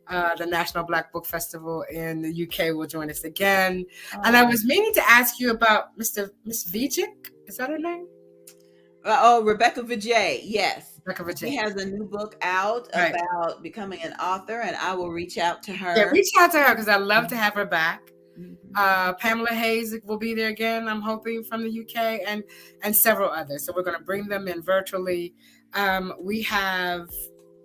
The National Black Book Festival in the UK will join us again. And I was meaning to ask you about Miss Vijay. Is that her name? Rebecca Vijay. Yes. Rebecca Vijay. She has a new book out about becoming an author, and I will reach out to her. Yeah, reach out to her because I'd love to have her back. Pamela Hayes will be there again, I'm hoping, from the UK, and several others. So we're going to bring them in virtually. We have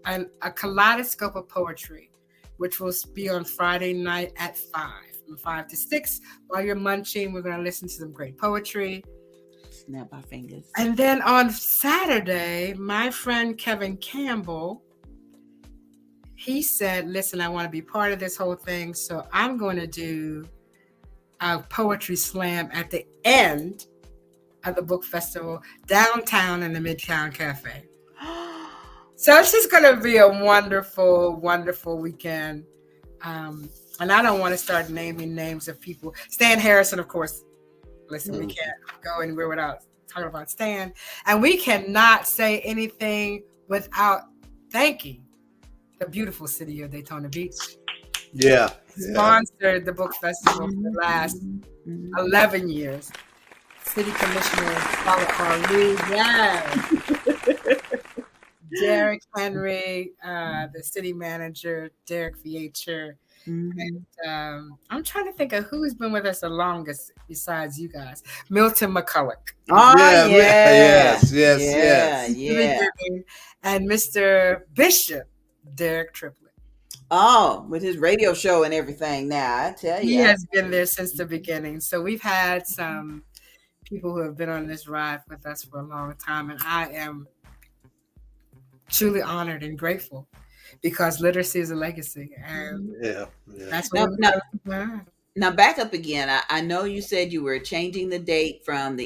a kaleidoscope of poetry, which will be on Friday night at 5, from 5 to 6. While you're munching, we're going to listen to some great poetry. Snap our fingers. And then on Saturday, my friend Kevin Campbell, he said, listen, I want to be part of this whole thing, so I'm going to do a poetry slam at the end of the book festival downtown in the Midtown Cafe. So it's just going to be a wonderful, wonderful weekend. And I don't want to start naming names of people. Stan Harrison, of course. Listen, we can't go anywhere without talking about Stan. And we cannot say anything without thanking the beautiful city of Daytona Beach. Yeah. Sponsored the book festival for the last 11 years. City Commissioner Paula Lee, Derek Henry, the city manager, Derek F.R.E.S.H. And I'm trying to think of who's been with us the longest besides you guys. Milton McCulloch. Oh, yes. And Mr. Bishop, Derek Triplett. Oh, with his radio show and everything now, I tell you. He has been there since the beginning. So we've had some people who have been on this ride with us for a long time. And I am truly honored and grateful because literacy is a legacy. And that's what now back up again. I know you said you were changing the date from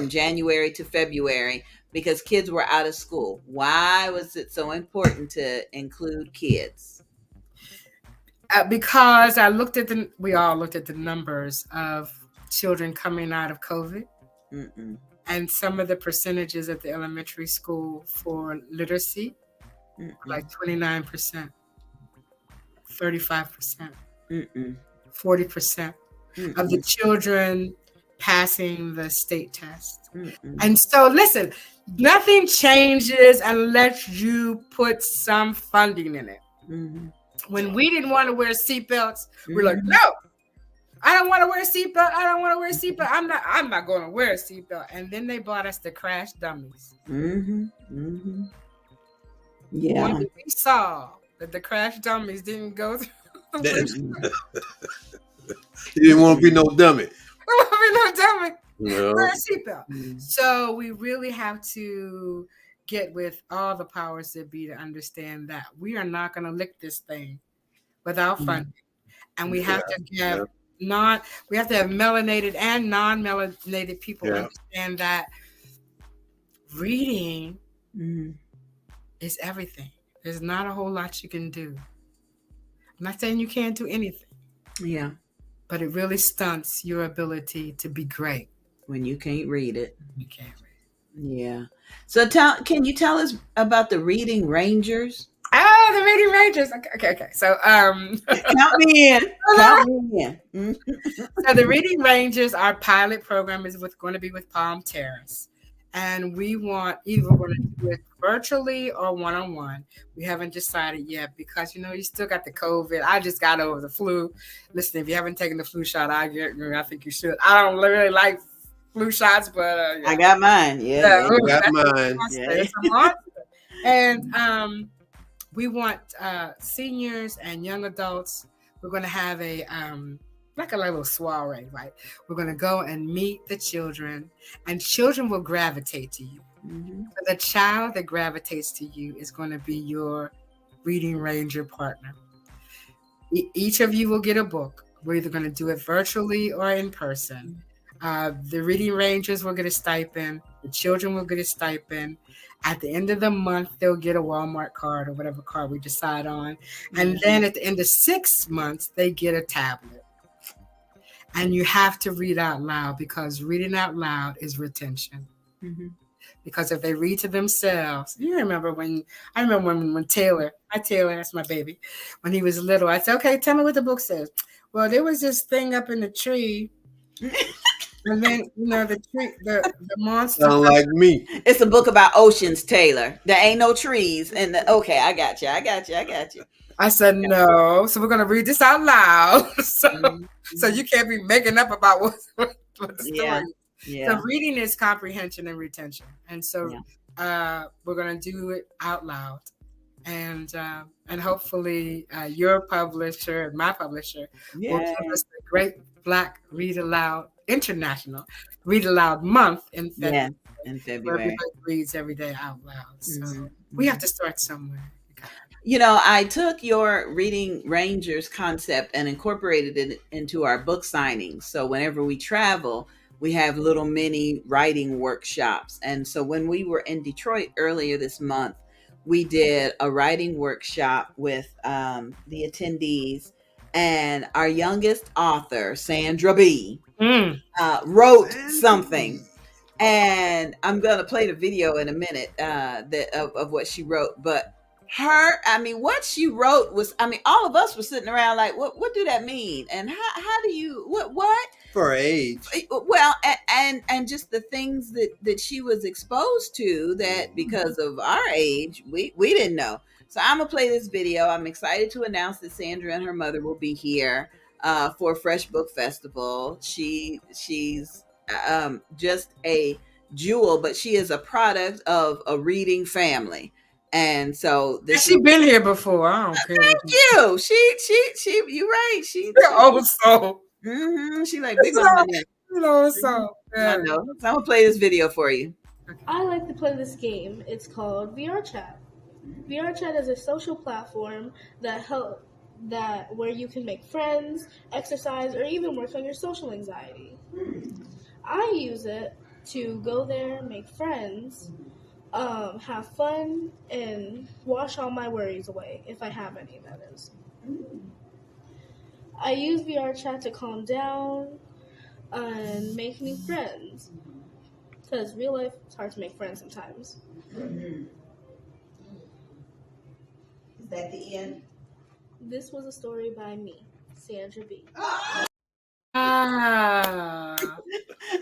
January to February because kids were out of school. Why was it so important to include kids? Because we all looked at the numbers of children coming out of COVID and some of the percentages at the elementary school for literacy, like 29%, 35%, 40% of the children passing the state test. And so listen, nothing changes unless you put some funding in it. When we didn't want to wear seatbelts, we're like, no, I don't want to wear a seatbelt. I don't want to wear a seatbelt. I'm not going to wear a seatbelt. And then they bought us the crash dummies. Yeah. When we saw that the crash dummies didn't go through. You didn't want to be no dummy. Wear a seatbelt. So we really have to get with all the powers that be to understand that we are not going to lick this thing without funding. And we have to have we have to have melanated and non-melanated people understand that reading is everything. There's not a whole lot you can do. I'm not saying you can't do anything. Yeah. But it really stunts your ability to be great. When you can't read it. You can't read it. Yeah. So can you tell us about the Reading Rangers? Oh, the Reading Rangers. Okay. So count me in. So the Reading Rangers, our pilot program is going to be with Palm Terrace. And we want either we're going to do it virtually or one-on-one. We haven't decided yet because, you still got the COVID. I just got over the flu. Listen, if you haven't taken the flu shot, I think you should. I don't really like flu shots, but I got mine. Yeah, I got mine. It's a monster. And we want seniors and young adults. We're going to have a like a little soiree, right? We're going to go and meet the children, and children will gravitate to you. But the child that gravitates to you is going to be your Reading Ranger partner. Each of you will get a book. We're either going to do it virtually or in person. The Reading Rangers will get a stipend. The children will get a stipend. At the end of the month, they'll get a Walmart card or whatever card we decide on. And then at the end of 6 months, they get a tablet. And you have to read out loud because reading out loud is retention. because if they read to themselves, I remember when Taylor, that's my baby, when he was little, I said, okay, tell me what the book says. Well, there was this thing up in the tree. And then, the tree, the monster. Sound like me. It's a book about oceans, Taylor. There ain't no trees. And okay, I got you. I said, no. So we're going to read this out loud. So you can't be making up about what the story is. Yeah. So reading is comprehension and retention. And so we're going to do it out loud. And hopefully your publisher and my publisher will give us the Great Black Read Aloud International Read Aloud Month in February. In February. Where everybody reads every day out loud. So we have to start somewhere. I took your Reading Rangers concept and incorporated it into our book signings. So whenever we travel, we have little mini writing workshops. And so when we were in Detroit earlier this month, we did a writing workshop with the attendees, and our youngest author, Sandra B, wrote something. And I'm going to play the video in a minute of what she wrote. But what she wrote was, all of us were sitting around like, what do that mean? And how do you, what? F.R.E.S.H. Well, and just the things that she was exposed to that because of our age, we didn't know. So I'm going to play this video. I'm excited to announce that Sandra and her mother will be here for F.R.E.S.H Book Festival. She's just a jewel, but she is a product of a reading family. And so she's been here before. I don't care. Thank you. She you're right. She's old soul. She like big on my old soul. I know. So I'm gonna play this video for you. I like to play this game. It's called VR Chat. VR Chat is a social platform where you can make friends, exercise, or even work on your social anxiety. I use it to go there, make friends, have fun, and wash all my worries away, if I have any, that is. I use VR Chat to calm down and make new friends, because real life, it's hard to make friends sometimes. Is that the end? This was a story by me, Sandra B.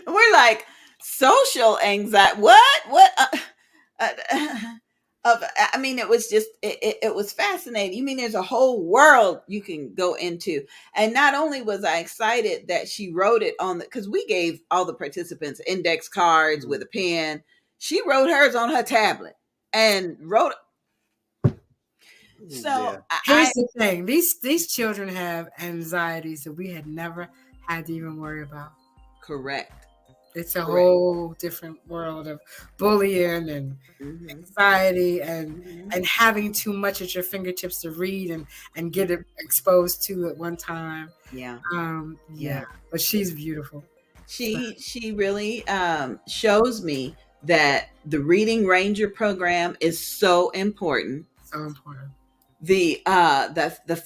We're like, social anxiety. What? It was just, it was fascinating. You mean there's a whole world you can go into. And not only was I excited that she wrote it because we gave all the participants index cards with a pen. She wrote hers on her tablet and wrote. So here's the thing. These children have anxieties that we had never had to even worry about. Correct. It's a whole different world of bullying and anxiety and having too much at your fingertips to read and get it exposed to at one time. Yeah. But she's beautiful. She really shows me that the Reading Ranger program is so important. So important. The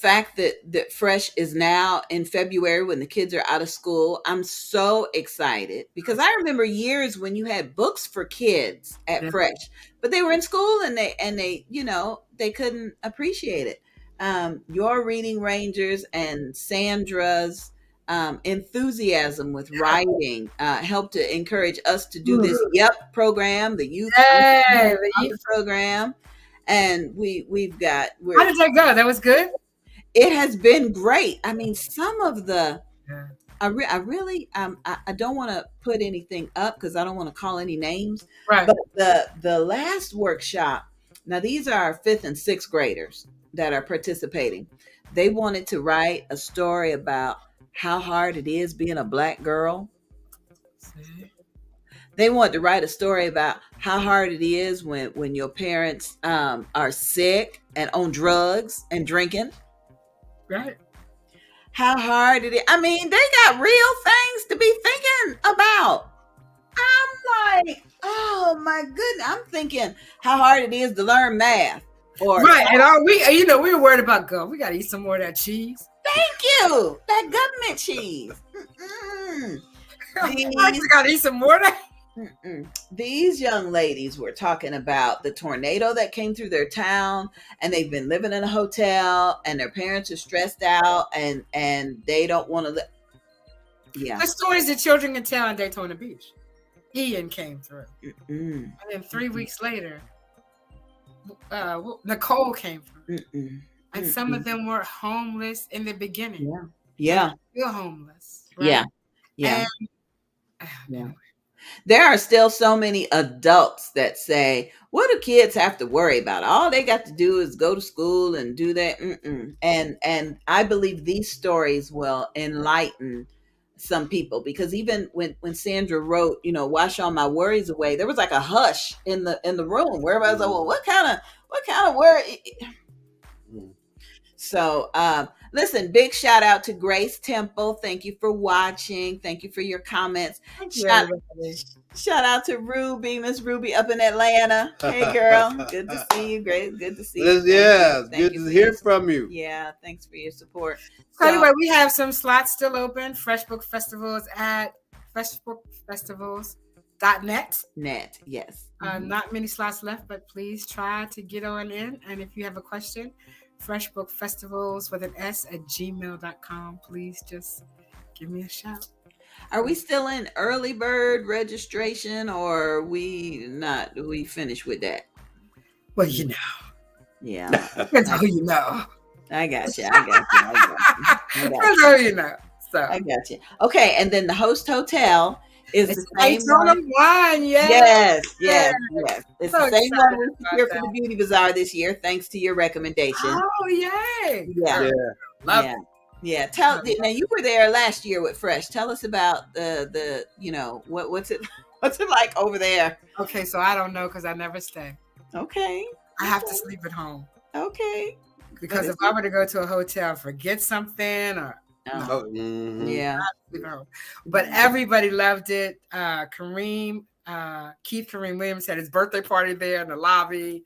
fact that F.R.E.S.H is now in February when the kids are out of school, I'm so excited because I remember years when you had books for kids at F.R.E.S.H, but they were in school and they they couldn't appreciate it. Your Reading Rangers and Sandra's enthusiasm with writing helped to encourage us to do this program, the youth program. And we've got. How did that go? That was good. It has been great. Some of the. I really I don't want to put anything up because I don't want to call any names. Right. But the last workshop. Now these are 5th and 6th graders that are participating. They wanted to write a story about how hard it is being a Black girl. They want to write a story about how hard it is when your parents are sick and on drugs and drinking. Right. How hard it is. They got real things to be thinking about. I'm like, oh my goodness. I'm thinking how hard it is to learn math. Right. And we were worried about God. We got to eat some more of that cheese. Thank you. That government cheese. We got to eat some more of that. These young ladies were talking about the tornado that came through their town, and they've been living in a hotel, and their parents are stressed out, and they don't want to live. Yeah, the stories the children can tell in Daytona Beach. Ian came through, and then 3 weeks later, Nicole came through, and some of them were homeless in the beginning. Yeah, still homeless. Right? Yeah. There are still so many adults that say, what do kids have to worry about? All they got to do is go to school and do that. And I believe these stories will enlighten some people, because even when Sandra wrote, wash all my worries away, there was like a hush in the room where everybody's like, well, what kind of worry? So, listen, big shout out to Grace Temple. Thank you for watching. Thank you for your comments. Shout out to Ruby, Miss Ruby up in Atlanta. Hey, girl. Good to see you. Great. Good to see you. Good to hear from you. Yeah. Thanks for your support. So anyway, we have some slots still open. F.R.E.S.H Book Festivals at freshbookfestivals.net. Yes. Not many slots left, but please try to get on in. And if you have a question, F.R.E.S.H Book Festivals with an S at gmail.com. Please just give me a shout. Are we still in early bird registration, or we finished with that? Well, you know. Yeah. Depends on who you know. I got you. Depends on who you know. So I got you. Okay, and then the host hotel is the same one. Yes. It's the same one we secured for the Beauty Bazaar this year, thanks to your recommendation. Oh, yay! Yeah. Love it. Yeah. Now you were there last year with F.R.E.S.H. Tell us about the what's it like over there? Okay, so I don't know because I never stay. Okay. I have to sleep at home. Okay. Because if I were to go to a hotel, forget something or yeah. But everybody loved it. Keith Kareem Williams had his birthday party there in the lobby.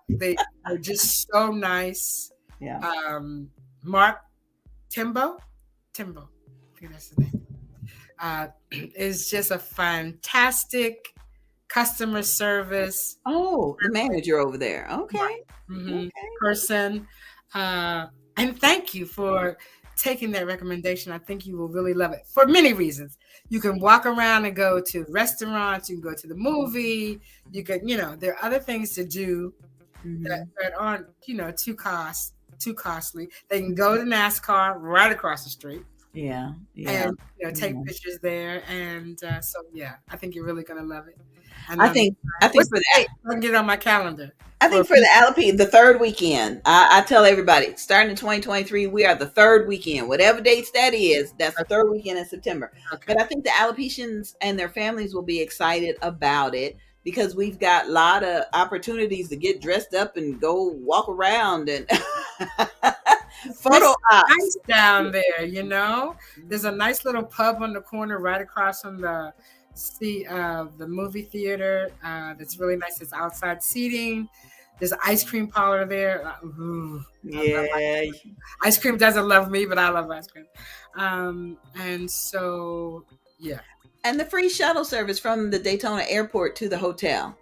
They were just so nice. Yeah. Mark Timbo, I think that's his name, is just a fantastic customer service. Oh, the manager over there. Okay. Person. And thank you for taking that recommendation. I think you will really love it for many reasons. You can walk around and go to restaurants. You can go to the movie. You can, there are other things to do that aren't, too costly. They can go to NASCAR right across the street. Yeah. And take pictures there. And I think you're really gonna love it. And I think for that, I can get it on my calendar. I think for the Alpine, the third weekend, I tell everybody, starting in 2023, we are the third weekend. Whatever dates that is, that's the third weekend in September. Okay. But I think the Alopecians and their families will be excited about it, because we've got a lot of opportunities to get dressed up and go walk around and photo ops. Nice down there, There's a nice little pub on the corner right across from the movie theater. That's really nice. It's outside seating. There's an ice cream parlor there. Ice cream doesn't love me, but I love ice cream. And so, yeah. And the free shuttle service from the Daytona airport to the hotel.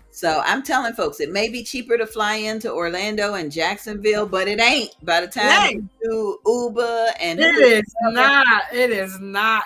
So I'm telling folks, it may be cheaper to fly into Orlando and Jacksonville, but it ain't. By the time you do Uber and it is not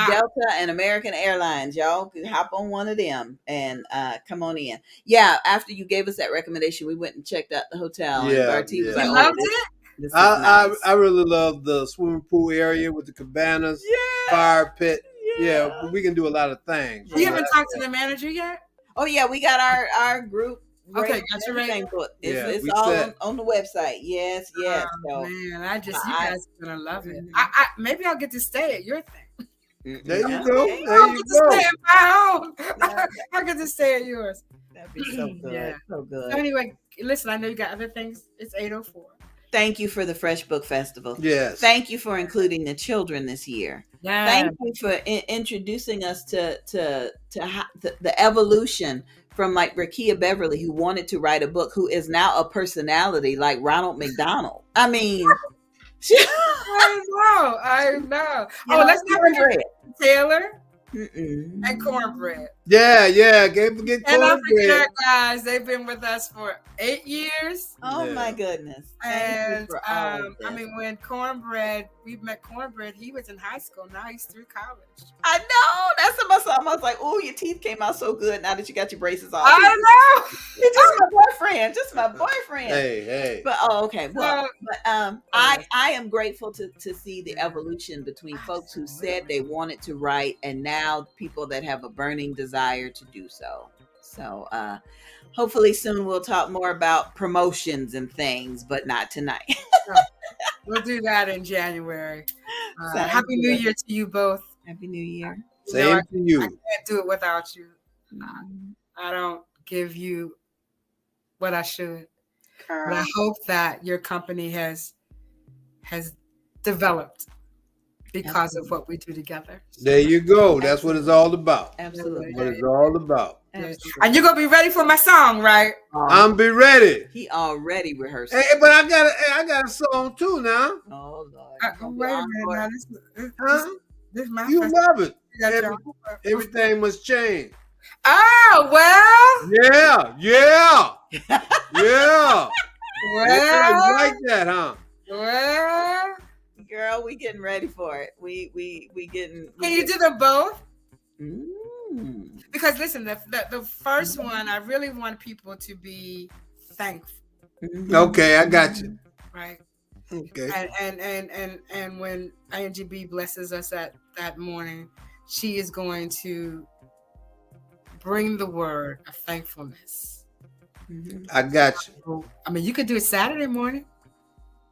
Delta and American Airlines, y'all could hop on one of them and come on in. Yeah, after you gave us that recommendation, we went and checked out the hotel. And Bartee was like, loved it. I really love the swimming pool area with the cabanas, fire pit. Yeah, we can do a lot of things. You haven't talked to the manager yet? Oh yeah, we got our group. Okay, got your rating. It's all on the website. Yes. Oh, so, man, you guys are gonna love it. I maybe I'll get to stay at your thing. There you go. I'll get to stay at my own. I'll get to stay at yours. That'd be so good. So good. So anyway, listen, I know you got other things. It's 8:04. Thank you for the F.R.E.S.H Book Festival. Yes. Thank you for including the children this year. Yes. Thank you for introducing us to the evolution from like Rakia Beverly, who wanted to write a book, who is now a personality like Ronald McDonald. I mean, I know. Oh, let's not forget Taylor. and cornbread. Yeah, can't forget And I cornbread. forget, guys, they've been with us for 8 years. Oh my goodness! And Thank you for all of this. I mean, when Cornbread, we met Cornbread, he was in high school. Now he's through college. I know. That's I was like, oh, your teeth came out so good now that you got your braces off. I know. He's just my boyfriend. Just my boyfriend. Hey. But okay. Well, I am grateful to see the evolution between folks who said they wanted to write and now people that have a burning desire to do so. So hopefully soon we'll talk more about promotions and things, but not tonight. We'll do that in January. Happy New Year to you both. Happy New Year. Same to you. I can't do it without you. I don't give you what I should. Girl. But I hope that your company has developed because of what we do together. There you go. That's what it's all about. Absolutely. What it's all about. Absolutely. And you're gonna be ready for my song, right? I'm be ready. He already rehearsed. Hey, but I got a song too now. Oh Lord. Wait a minute. Now, this is my You first love it. time. Everything must change. Oh well. Yeah. Well. Like that, huh? Well. Girl, we getting ready for it. We getting. Can you do them both? Mm. Because listen, the first one, I really want people to be thankful. Mm-hmm. Okay, I got you. Right. Okay. And when Angie B blesses us that morning, she is going to bring the word of thankfulness. Mm-hmm. I got you. I mean, you could do it Saturday morning.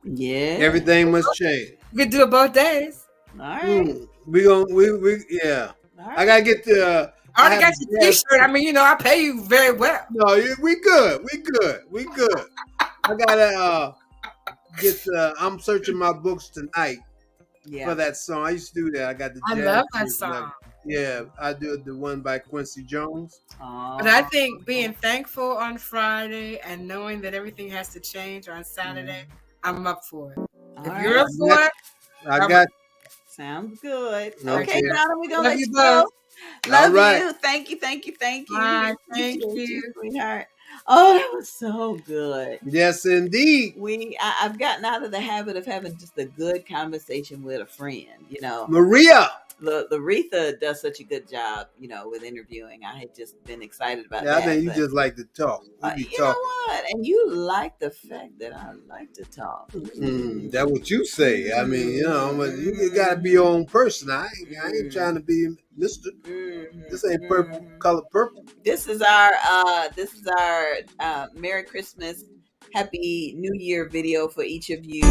Yeah. Everything must change. You could do it both days. All right. We yeah. All right. I gotta get the. I already got your T-shirt. I mean, I pay you very well. No, we good. I gotta get. I'm searching my books tonight for that song. I used to do that. I got the. I love that song. Yeah, I do the one by Quincy Jones. But I think being thankful on Friday and knowing that everything has to change on Saturday, I'm up for it. If you're up for it, I got. Sounds good. Okay, Donna, we're gonna let you both. go. Love right. you. Thank you. Thank you, sweetheart. Oh, that was so good. Yes, indeed. I've gotten out of the habit of having just a good conversation with a friend. Maria. Laretha does such a good job, with interviewing. I had just been excited about that. I think you just like to talk. You know what? And you like the fact that I like to talk. That's what you say. I mean, you got to be your own person. I ain't trying to be Mr. This ain't purple, color purple. This is our Merry Christmas, Happy New Year video for each of you.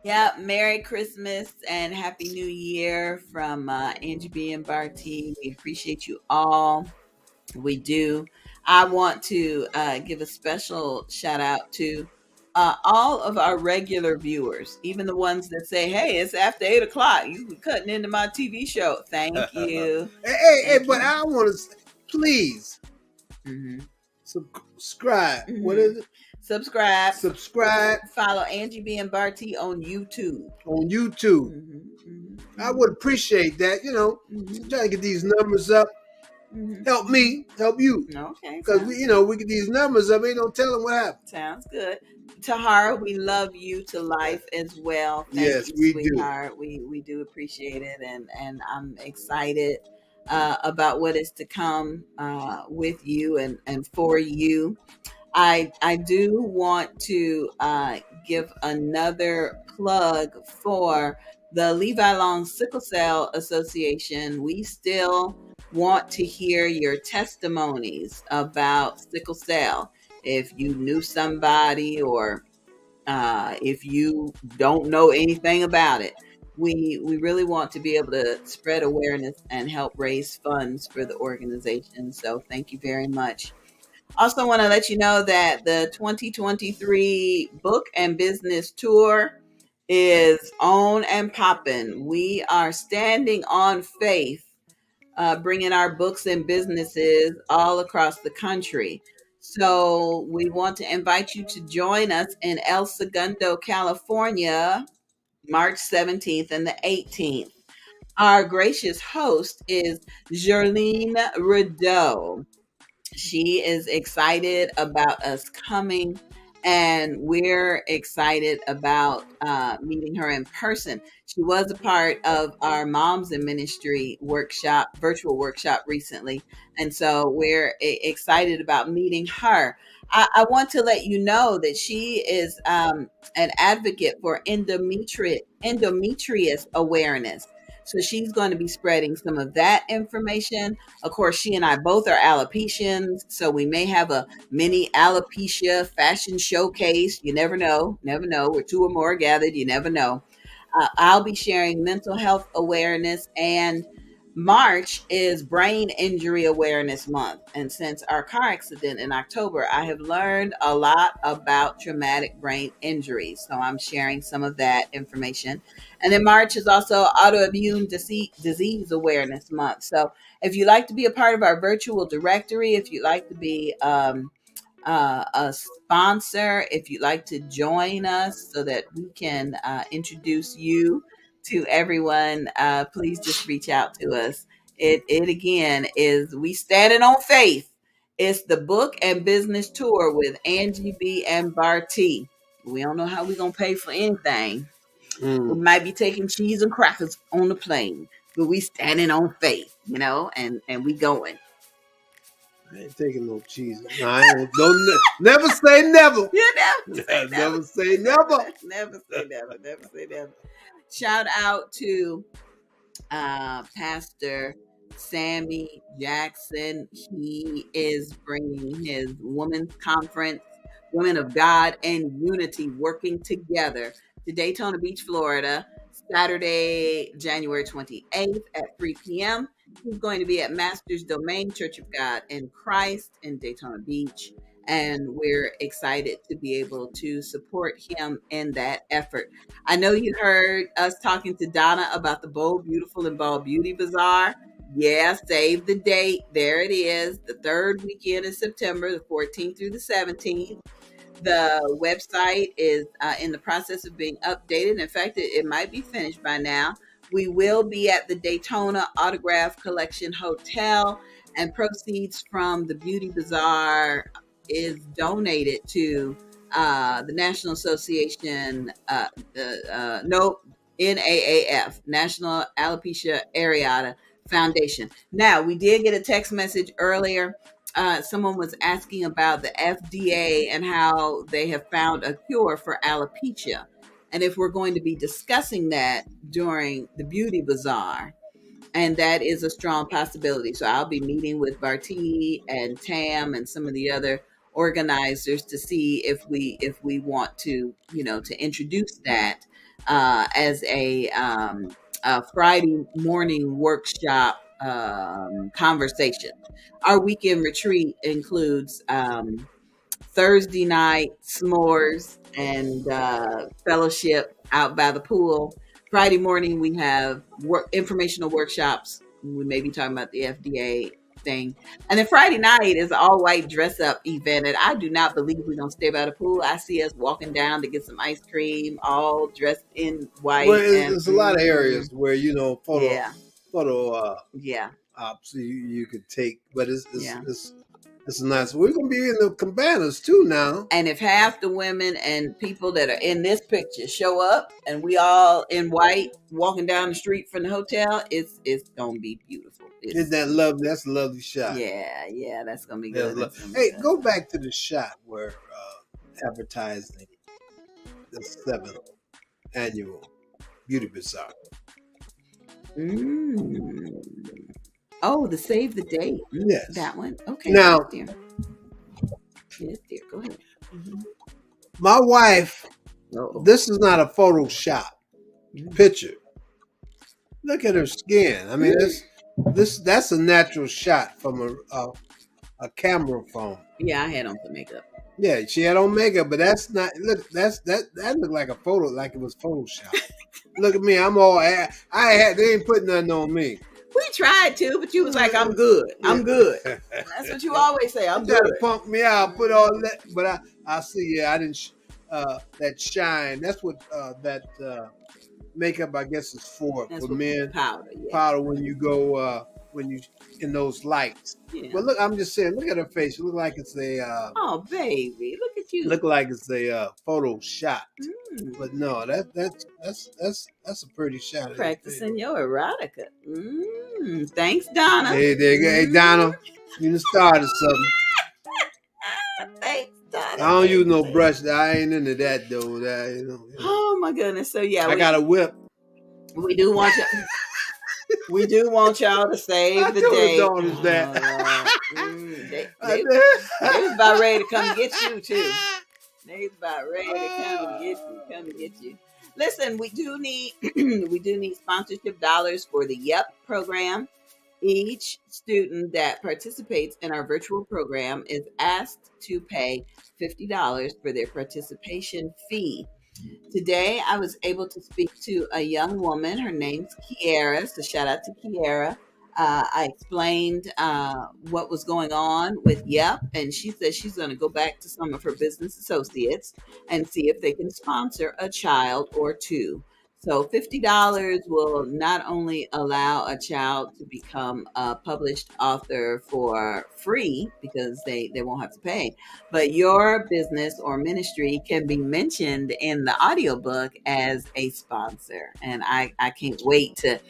Yeah, Merry Christmas and Happy New Year from Angie B and Bartee. We appreciate you all. We do. I want to give a special shout out to all of our regular viewers, even the ones that say, hey, it's after 8 o'clock. You cutting into my TV show. Thank you. But I want to say, please subscribe. What is it? Subscribe. Follow Angie B and Bartee on YouTube. I would appreciate that. Trying to get these numbers up. Help me, help you. Okay. Because we get these numbers up. Ain't no telling what happened. Sounds good. Tahara, we love you to life as well. Yes, we sweetheart. do. We do appreciate it, and I'm excited about what is to come with you and for you. I do want to give another plug for the Levi Long Sickle Cell Association. We still want to hear your testimonies about sickle cell. If you knew somebody or if you don't know anything about it, we really want to be able to spread awareness and help raise funds for the organization. So thank you very much. Also want to let you know that the 2023 book and business tour is on and popping. We are standing on faith bringing our books and businesses all across the country. So we want to invite you to join us in El Segundo, California, March 17th and the 18th. Our gracious host is Jerlene Rideau. She is excited about us coming, and we're excited about meeting her in person. She was a part of our Moms in Ministry workshop, virtual workshop recently, and so we're excited about meeting her. I want to let you know that she is an advocate for endometrius awareness. So she's going to be spreading some of that information. Of course, she and I both are alopecians, so we may have a mini alopecia fashion showcase. You never know. Never know. Where two or more are gathered, you never know. I'll be sharing mental health awareness, and March is Brain Injury Awareness Month. And since our car accident in October, I have learned a lot about traumatic brain injuries. So I'm sharing some of that information. And then March is also Autoimmune Disease Awareness Month. So if you'd like to be a part of our virtual directory, if you'd like to be a sponsor, if you'd like to join us so that we can introduce you to everyone, please just reach out to us. It again is We Standing on Faith. It's the book and business tour with Angie B and Bartee. We don't know how we're gonna pay for anything. We might be taking cheese and crackers on the plane, but we standing on faith, and we going. I ain't taking no cheese. No, I ain't. Don't never say never. You never Never say never. Never say never. Never say never. Shout out to Pastor Sammy Jackson. He is bringing his women's conference, Women of God and Unity, working together, to Daytona Beach, Florida, Saturday, January 28th at 3 p.m. He's going to be at Master's Domain Church of God in Christ in Daytona Beach. And we're excited to be able to support him in that effort. I know you heard us talking to Donna about the Bold, Beautiful, and Bald Beauty Bazaar. Yeah, save the date. There it is. The third weekend of September, the 14th through the 17th. The website is in the process of being updated. In fact, it might be finished by now. We will be at the Daytona Autograph Collection Hotel, and proceeds from the Beauty Bazaar is donated to the National Association, NAAF, National Alopecia Areata Foundation. Now, we did get a text message earlier. Someone was asking about the FDA and how they have found a cure for alopecia, and if we're going to be discussing that during the Beauty Bazaar. And that is a strong possibility. So I'll be meeting with Bartee and Tam and some of the other organizers to see if we want to, to introduce that as a Friday morning workshop conversation. Our weekend retreat includes Thursday night s'mores and fellowship out by the pool. Friday morning, we have informational workshops. We may be talking about the FDA thing. And then Friday night is an all-white dress-up event. And I do not believe we're going to stay by the pool. I see us walking down to get some ice cream, all dressed in white. Well, there's a lot of areas where, photo yeah. ops you could take. But it's nice. We're going to be in the cabanas too now. And if half the women and people that are in this picture show up and we all in white walking down the street from the hotel, it's going to be beautiful. Isn't that lovely? That's a lovely shot. Yeah, that's going to be good. Hey, go back to the shot where advertising the 7th annual Beauty Bazaar. Oh, the save the date. Yes. That one. Okay. Now, yes, dear. Go ahead. Mm-hmm. My wife, this is not a Photoshop picture. Look at her skin. I mean, that's a natural shot from a camera phone. Yeah, I had on some makeup. Yeah, she had on makeup, but that's not. Look, that looked like a photo, like it was Photoshop. Look at me. I'm all. They ain't putting nothing on me. We tried to, but you was like, I'm good. I'm good. That's what you always say. I'm trying good. to pump me out, put all that, but I see. Yeah, I didn't. That shine. That's what that makeup, I guess, is for men. Powder. Yeah. Powder when you go when you in those lights. Yeah. But look, I'm just saying. Look at her face. It look like it's a. Oh, baby, look at you. Look like it's a photo shot. But no, that's a pretty shot. Practicing your erotica. Thanks, Donna. Hey, Donna, you done started something. Thanks, Donna. I don't use no brush. I ain't into that though. Oh my goodness. So yeah, I got a whip. We do want you. We do want y'all to save the day. They was about ready to come get you too. They was about ready to come get you. Listen, we do need sponsorship dollars for the YEP program. Each student that participates in our virtual program is asked to pay $50 for their participation fee. Today, I was able to speak to a young woman. Her name's Kiara. So shout out to Kiara. I explained what was going on with YEP, and she said she's going to go back to some of her business associates and see if they can sponsor a child or two. So $50 will not only allow a child to become a published author for free because they won't have to pay, but your business or ministry can be mentioned in the audiobook as a sponsor. And I can't wait to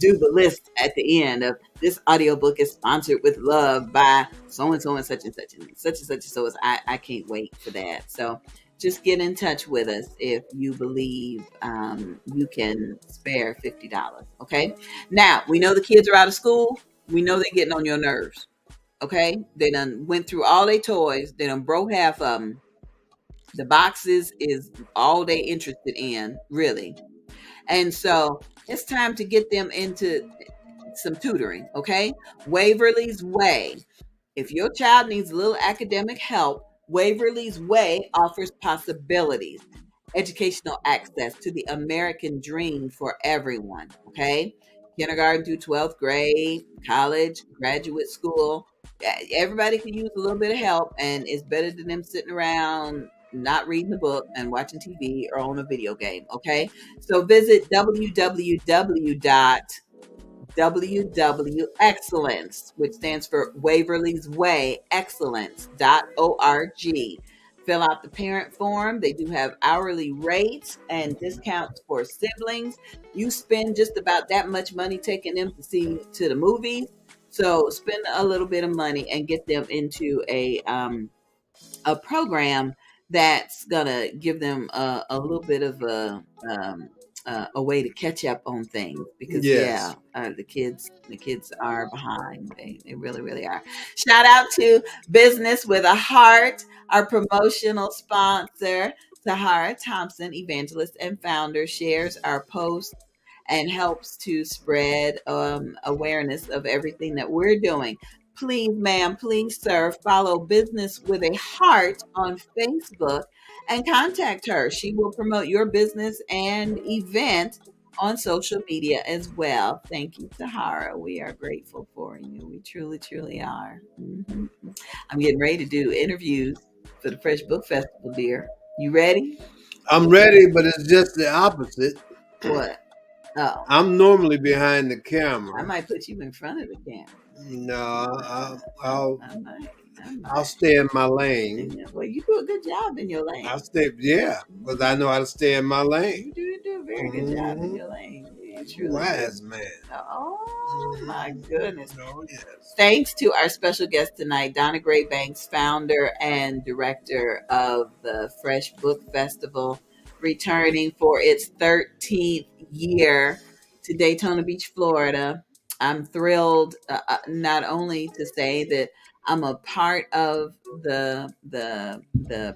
do the list at the end of this audiobook is sponsored with love by so-and-so and such and such and such and such. So I can't wait for that. So just get in touch with us if you believe you can spare $50. Okay. Now we know the kids are out of school. We know they're getting on your nerves. Okay. They done went through all their toys. They done broke half of them. The boxes is all they interested in, really. And so it's time to get them into some tutoring. Okay. Waverly's Way. If your child needs a little academic help, Waverly's Way offers possibilities, educational access to the American dream for everyone, okay? Kindergarten through 12th grade, college, graduate school. Everybody can use a little bit of help, and it's better than them sitting around not reading the book and watching TV or on a video game, okay? So visit www. Excellence, which stands for Waverly's Way, excellence.org. Fill out the parent form. They do have hourly rates and discounts for siblings. You spend just about that much money taking them to the movies. So spend a little bit of money and get them into a program that's gonna give them a little bit of a way to catch up on things, because the kids are behind. They really, really are. Shout out to Business with a Heart, our promotional sponsor. Tahara Thompson, evangelist and founder, shares our posts and helps to spread awareness of everything that we're doing. Please, ma'am, please, sir, follow Business with a Heart on Facebook and contact her. She will promote your business and event on social media as well. Thank you, Tahara. We are grateful for you. We truly, truly are. Mm-hmm. I'm getting ready to do interviews for the F.R.E.S.H Book Festival, dear. You ready? I'm ready, but it's just the opposite. What? Oh. I'm normally behind the camera. I might put you in front of the camera. No, I'll stay in my lane. Well, you do a good job in your lane. I'll stay, because I know how to stay in my lane. You do a very good job in your lane. Wise man. Oh my goodness. Oh, yes. Thanks to our special guest tonight, Donna Gray-Banks, founder and director of the F.R.E.S.H Book Festival, returning for its 13th year to Daytona Beach, Florida. I'm thrilled not only to say that I'm a part of the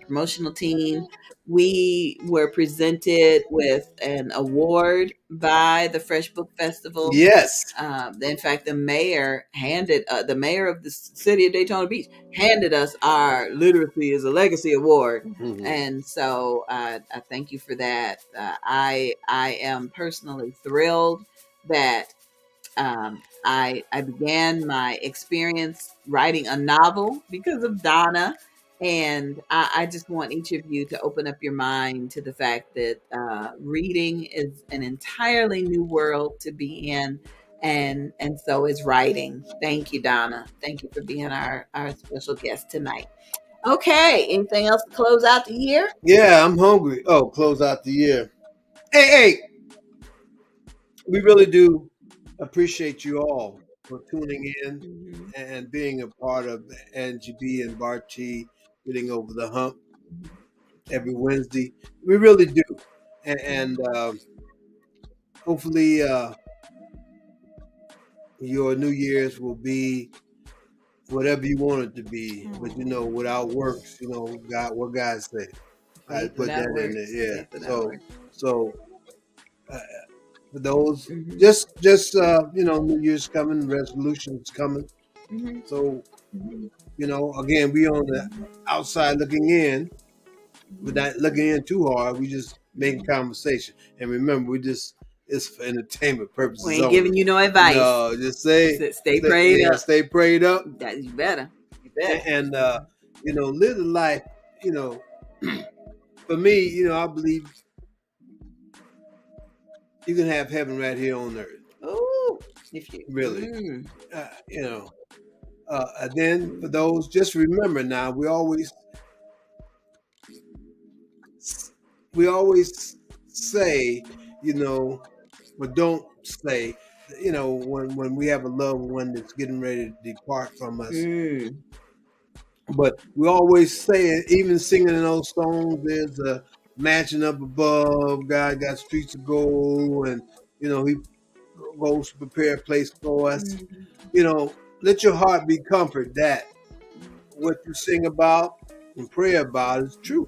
promotional team. We were presented with an award by the F.R.E.S.H Book Festival. Yes. In fact, the mayor of the city of Daytona Beach handed us our Literacy is a Legacy Award. Mm-hmm. And so I thank you for that. I am personally thrilled that I began my experience writing a novel because of Donna. And I just want each of you to open up your mind to the fact that reading is an entirely new world to be in. And so is writing. Thank you, Donna. Thank you for being our special guest tonight. Okay. Anything else to close out the year? Yeah, I'm hungry. Oh, close out the year. Hey, we really do appreciate you all for tuning in and being a part of Angie B and Bartee getting over the hump every Wednesday. We really do. And hopefully your New Year's will be whatever you want it to be. But without works, God, what God say. I put that in there. Yeah. So for those, just New Year's coming, resolutions coming. So again, we on the outside looking in, but not looking in too hard. We just making conversation. And remember, it's for entertainment purposes. We ain't giving you no advice. No, just stay prayed up. Stay prayed up. You better. And live the life. For me, I believe you can have heaven right here on earth. Oh, if you really, and then for those, just remember now, we always say, but don't say, when we have a loved one that's getting ready to depart from us. But we always say it, even singing in those songs, there's a mansion up above, God got streets of gold, and he goes to prepare a place for us. Let your heart be comforted that what you sing about and pray about is true.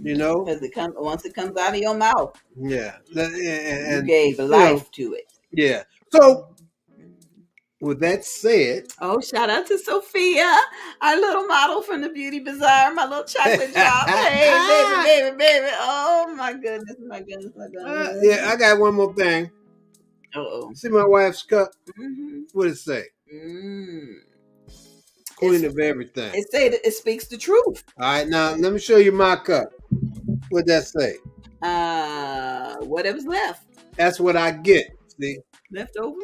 Because once it comes out of your mouth, yeah, and you gave life to it. Yeah. So with that said, shout out to Sophia, our little model from the Beauty Bazaar, my little chocolate drop. Hey, baby. Oh my goodness. Yeah, I got one more thing. See my wife's cup? What does it say? Queen of everything. It say that it speaks the truth. All right, now let me show you my cup. What'd that say? Whatever's left. That's what I get. See? Leftover?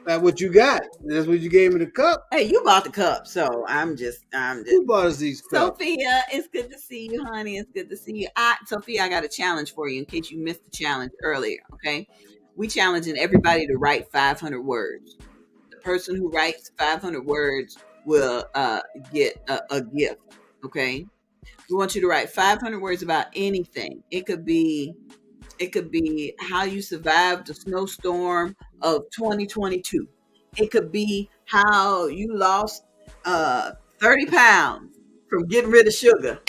That's what you got. That's what you gave me the cup. Hey, you bought the cup, so I'm just. Who bought us these cups? Sophia, it's good to see you, honey. It's good to see you. Sophia, I got a challenge for you in case you missed the challenge earlier. Okay, we challenging everybody to write 500 words. The person who writes 500 words will get a gift. Okay, we want you to write 500 words about anything. It could be how you survived the snowstorm of 2022. It could be how you lost 30 pounds from getting rid of sugar.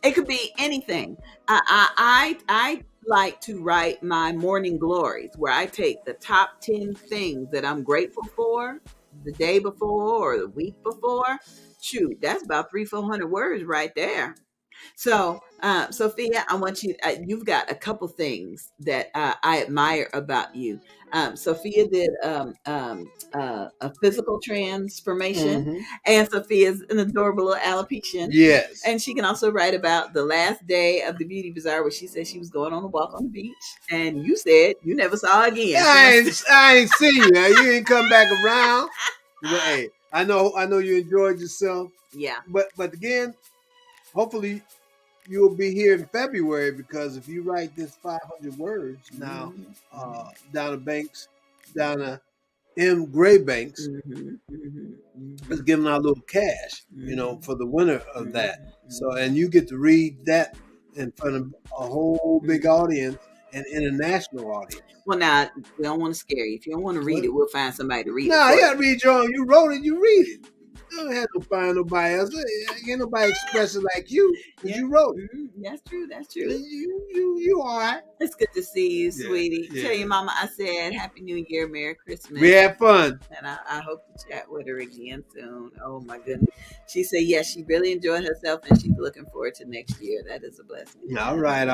It could be anything. I like to write my morning glories, where I take the top 10 things that I'm grateful for the day before or the week before. Shoot, that's about 300-400 words right there. So, Sophia, I want you, you've got a couple things that I admire about you. Sophia did a physical transformation, and Sophia's an adorable little alopecian. Yes. And she can also write about the last day of the Beauty Bazaar, where she said she was going on a walk on the beach, and you said you never saw her again. I ain't seen you. You ain't come back around. But, hey, I know you enjoyed yourself. Yeah. But again, hopefully you'll be here in February, because if you write this 500 words now, Donna M. Gray-Banks is giving out a little cash, for the winner of that. So, and you get to read that in front of a whole big audience, an international audience. Well, now, we don't want to scare you. If you don't want to read it, we'll find somebody to read it. No, you got to read your own. You wrote it, you read it. You don't have to find nobody else. Ain't nobody express it like you. Yeah. You wrote it. That's true. You all right. It's good to see you, sweetie. Yeah. Tell your mama I said Happy New Year, Merry Christmas. We had fun. And I hope to chat with her again soon. Oh, my goodness. She said, yes, she really enjoyed herself, and she's looking forward to next year. That is a blessing. All right.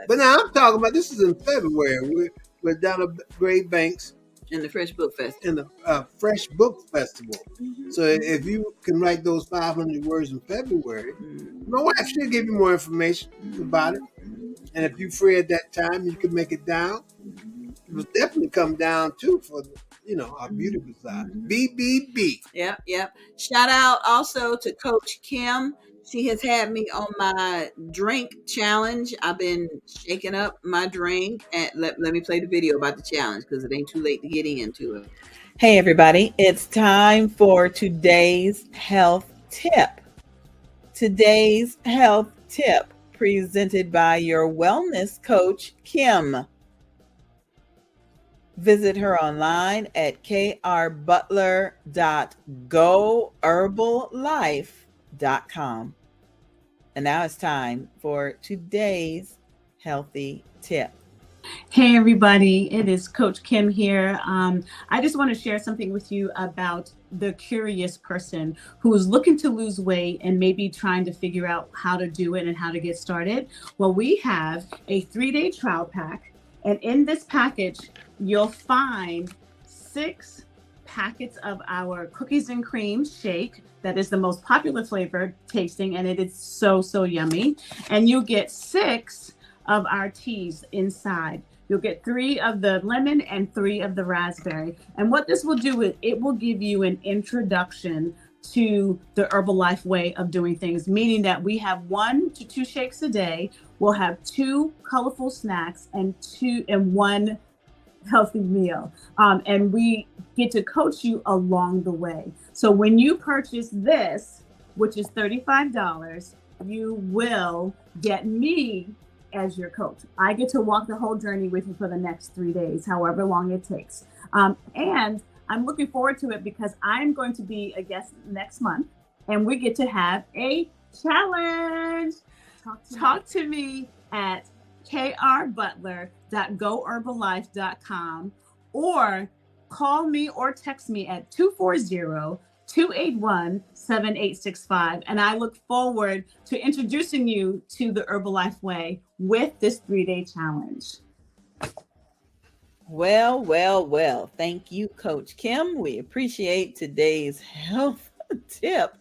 But now I'm talking about, this is in February with Donna Gray-Banks In the Fresh Book Festival. In the Fresh Book Festival. So if you can write those 500 words in February, my wife should give you more information about it. And if you're free at that time, you can make it down. It will definitely come down too for our beautiful side. BBB. Yep. Shout out also to Coach Kim. She has had me on my drink challenge. I've been shaking up my drink. And let me play the video about the challenge because it ain't too late to get into it. Hey, everybody. It's time for today's health tip. Today's health tip presented by your wellness coach, Kim. Visit her online at krbutler.goherballife.com. And now it's time for today's healthy tip. Hey everybody, it is Coach Kim here. I just want to share something with you about the curious person who is looking to lose weight and maybe trying to figure out how to do it and how to get started. Well, we have a 3-day trial pack, and in this package, you'll find 6 packets of our cookies and cream shake. That is the most popular flavor tasting, and it is so yummy. And you'll get 6 of our teas inside. You'll get 3 of the lemon and 3 of the raspberry. And what this will do is it will give you an introduction to the Herbalife way of doing things, meaning that we have 1 to 2 shakes a day. We'll have 2 colorful snacks and 1 healthy meal. And we get to coach you along the way. So when you purchase this, which is $35, you will get me as your coach. I get to walk the whole journey with you for the next 3 days, however long it takes. And I'm looking forward to it because I'm going to be a guest next month and we get to have a challenge. Talk to me at krbutler.goherballife.com or call me or text me at 240-281-7865. And I look forward to introducing you to the Herbalife way with this 3-day challenge. Well. Thank you, Coach Kim. We appreciate today's health tip.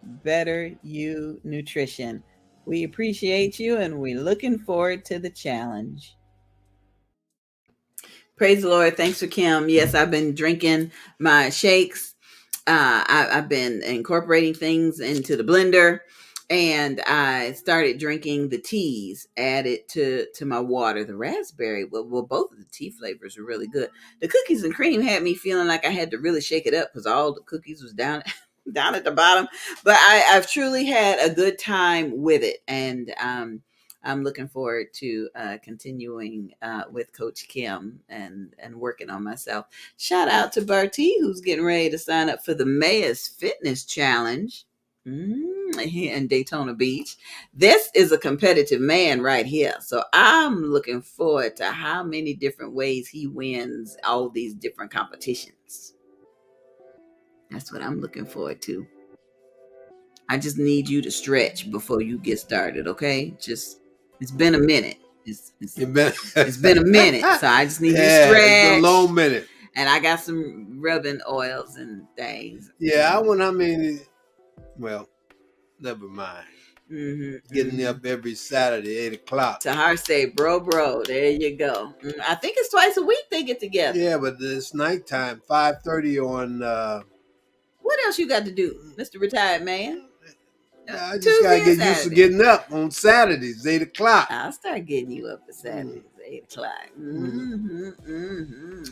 Better You Nutrition. We appreciate you and we're looking forward to the challenge. Praise the Lord. Thanks for Kim. Yes, I've been drinking my shakes. I've been incorporating things into the blender, and I started drinking the teas added to my water. The raspberry, well, both of the tea flavors are really good. The cookies and cream had me feeling like I had to really shake it up because all the cookies was down at the bottom. But I've truly had a good time with it, and I'm looking forward to continuing with Coach Kim and working on myself. Shout out to Bartee, who's getting ready to sign up for the Mayors Fitness Challenge here in Daytona Beach. This is a competitive man right here. So I'm looking forward to how many different ways he wins all these different competitions. That's what I'm looking forward to. I just need you to stretch before you get started, okay? It's been a minute. It's been a minute, so I just need you to stretch. It's a long minute. And I got some rubbing oils and things. Yeah, well, never mind. Getting up every Saturday, 8 o'clock. Tahar say, bro, there you go. I think it's twice a week they get together. Yeah, but it's nighttime, 5:30 on... What else you got to do, Mr. Retired Man? I just got to get used to getting up on Saturdays, 8 o'clock. I'll start getting you up for Saturdays, 8 o'clock.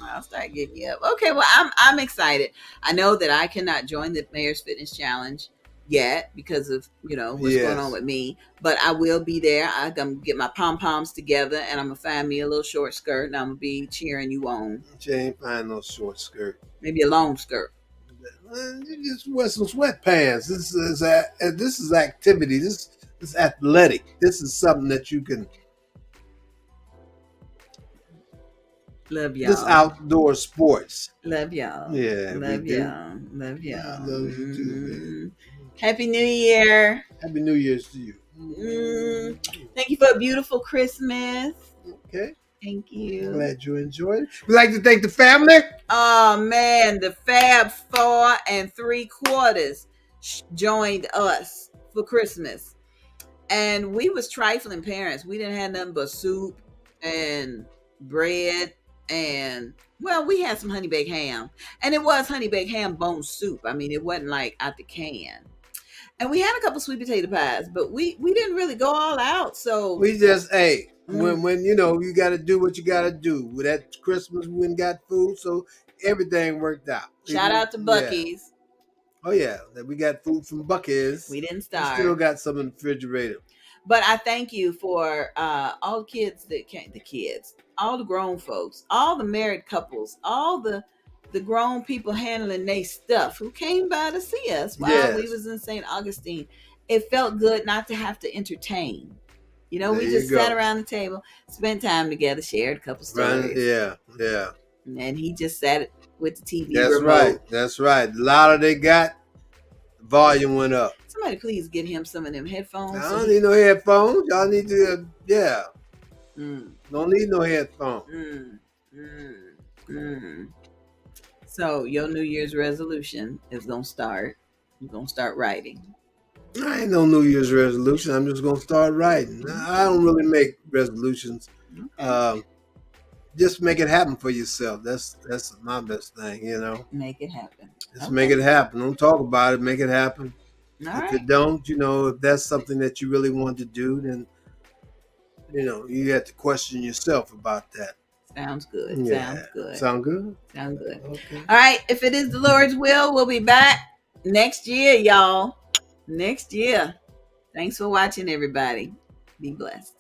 I'll start getting you up. Okay, well, I'm excited. I know that I cannot join the Mayor's Fitness Challenge yet because of, what's going on with me. But I will be there. I'm going to get my pom-poms together and I'm going to find me a little short skirt and I'm going to be cheering you on. She ain't find no short skirt. Maybe a long skirt. You just wear some sweatpants. This is activity. This is athletic. This is something that you can. Love y'all. This outdoor sports. Love y'all. Yeah, love y'all. Love y'all. I love you too, man. Happy New Year. Happy New Year's to you. Thank you for a beautiful Christmas. Okay. Thank you. Glad you enjoyed it. We'd like to thank the family. Oh man, the Fab 4 3/4 joined us for Christmas, and we was trifling parents. We didn't have nothing but soup and bread, and well, we had some honey baked ham, and it was honey baked ham bone soup. I mean, it wasn't like out the can. And we had a couple sweet potato pies, but we didn't really go all out. So we just when you know you got to do what you got to do. With that Christmas, we went and got food, so everything worked out. Shout out to Buc-ee's. Yeah. Oh yeah, we got food from Buc-ee's. We didn't starve. We still got some in the refrigerator. But I thank you for all the kids that came, all the grown folks, all the married couples, all the grown people handling their stuff who came by to see us while we was in St. Augustine. It felt good not to have to entertain. You know, we just sat around the table, spent time together, shared a couple stories. Yeah. And he just sat with the TV remote. That's right. The louder they got, the volume went up. Somebody please get him some of them headphones. I don't need no headphones. Y'all need to, Don't need no headphones. So your New Year's resolution is going to start. You're going to start writing. I ain't no New Year's resolution. I'm just going to start writing. I don't really make resolutions. Okay. Just make it happen for yourself. That's my best thing, you know. Make it happen. Just make it happen. Don't talk about it. Make it happen. If it don't, if that's something that you really want to do, then, you have to question yourself about that. Sounds good. Yeah. Sounds good. Sound good? Sound good. Okay. All right. If it is the Lord's will, we'll be back next year, y'all. Next year. Thanks for watching, everybody. Be blessed.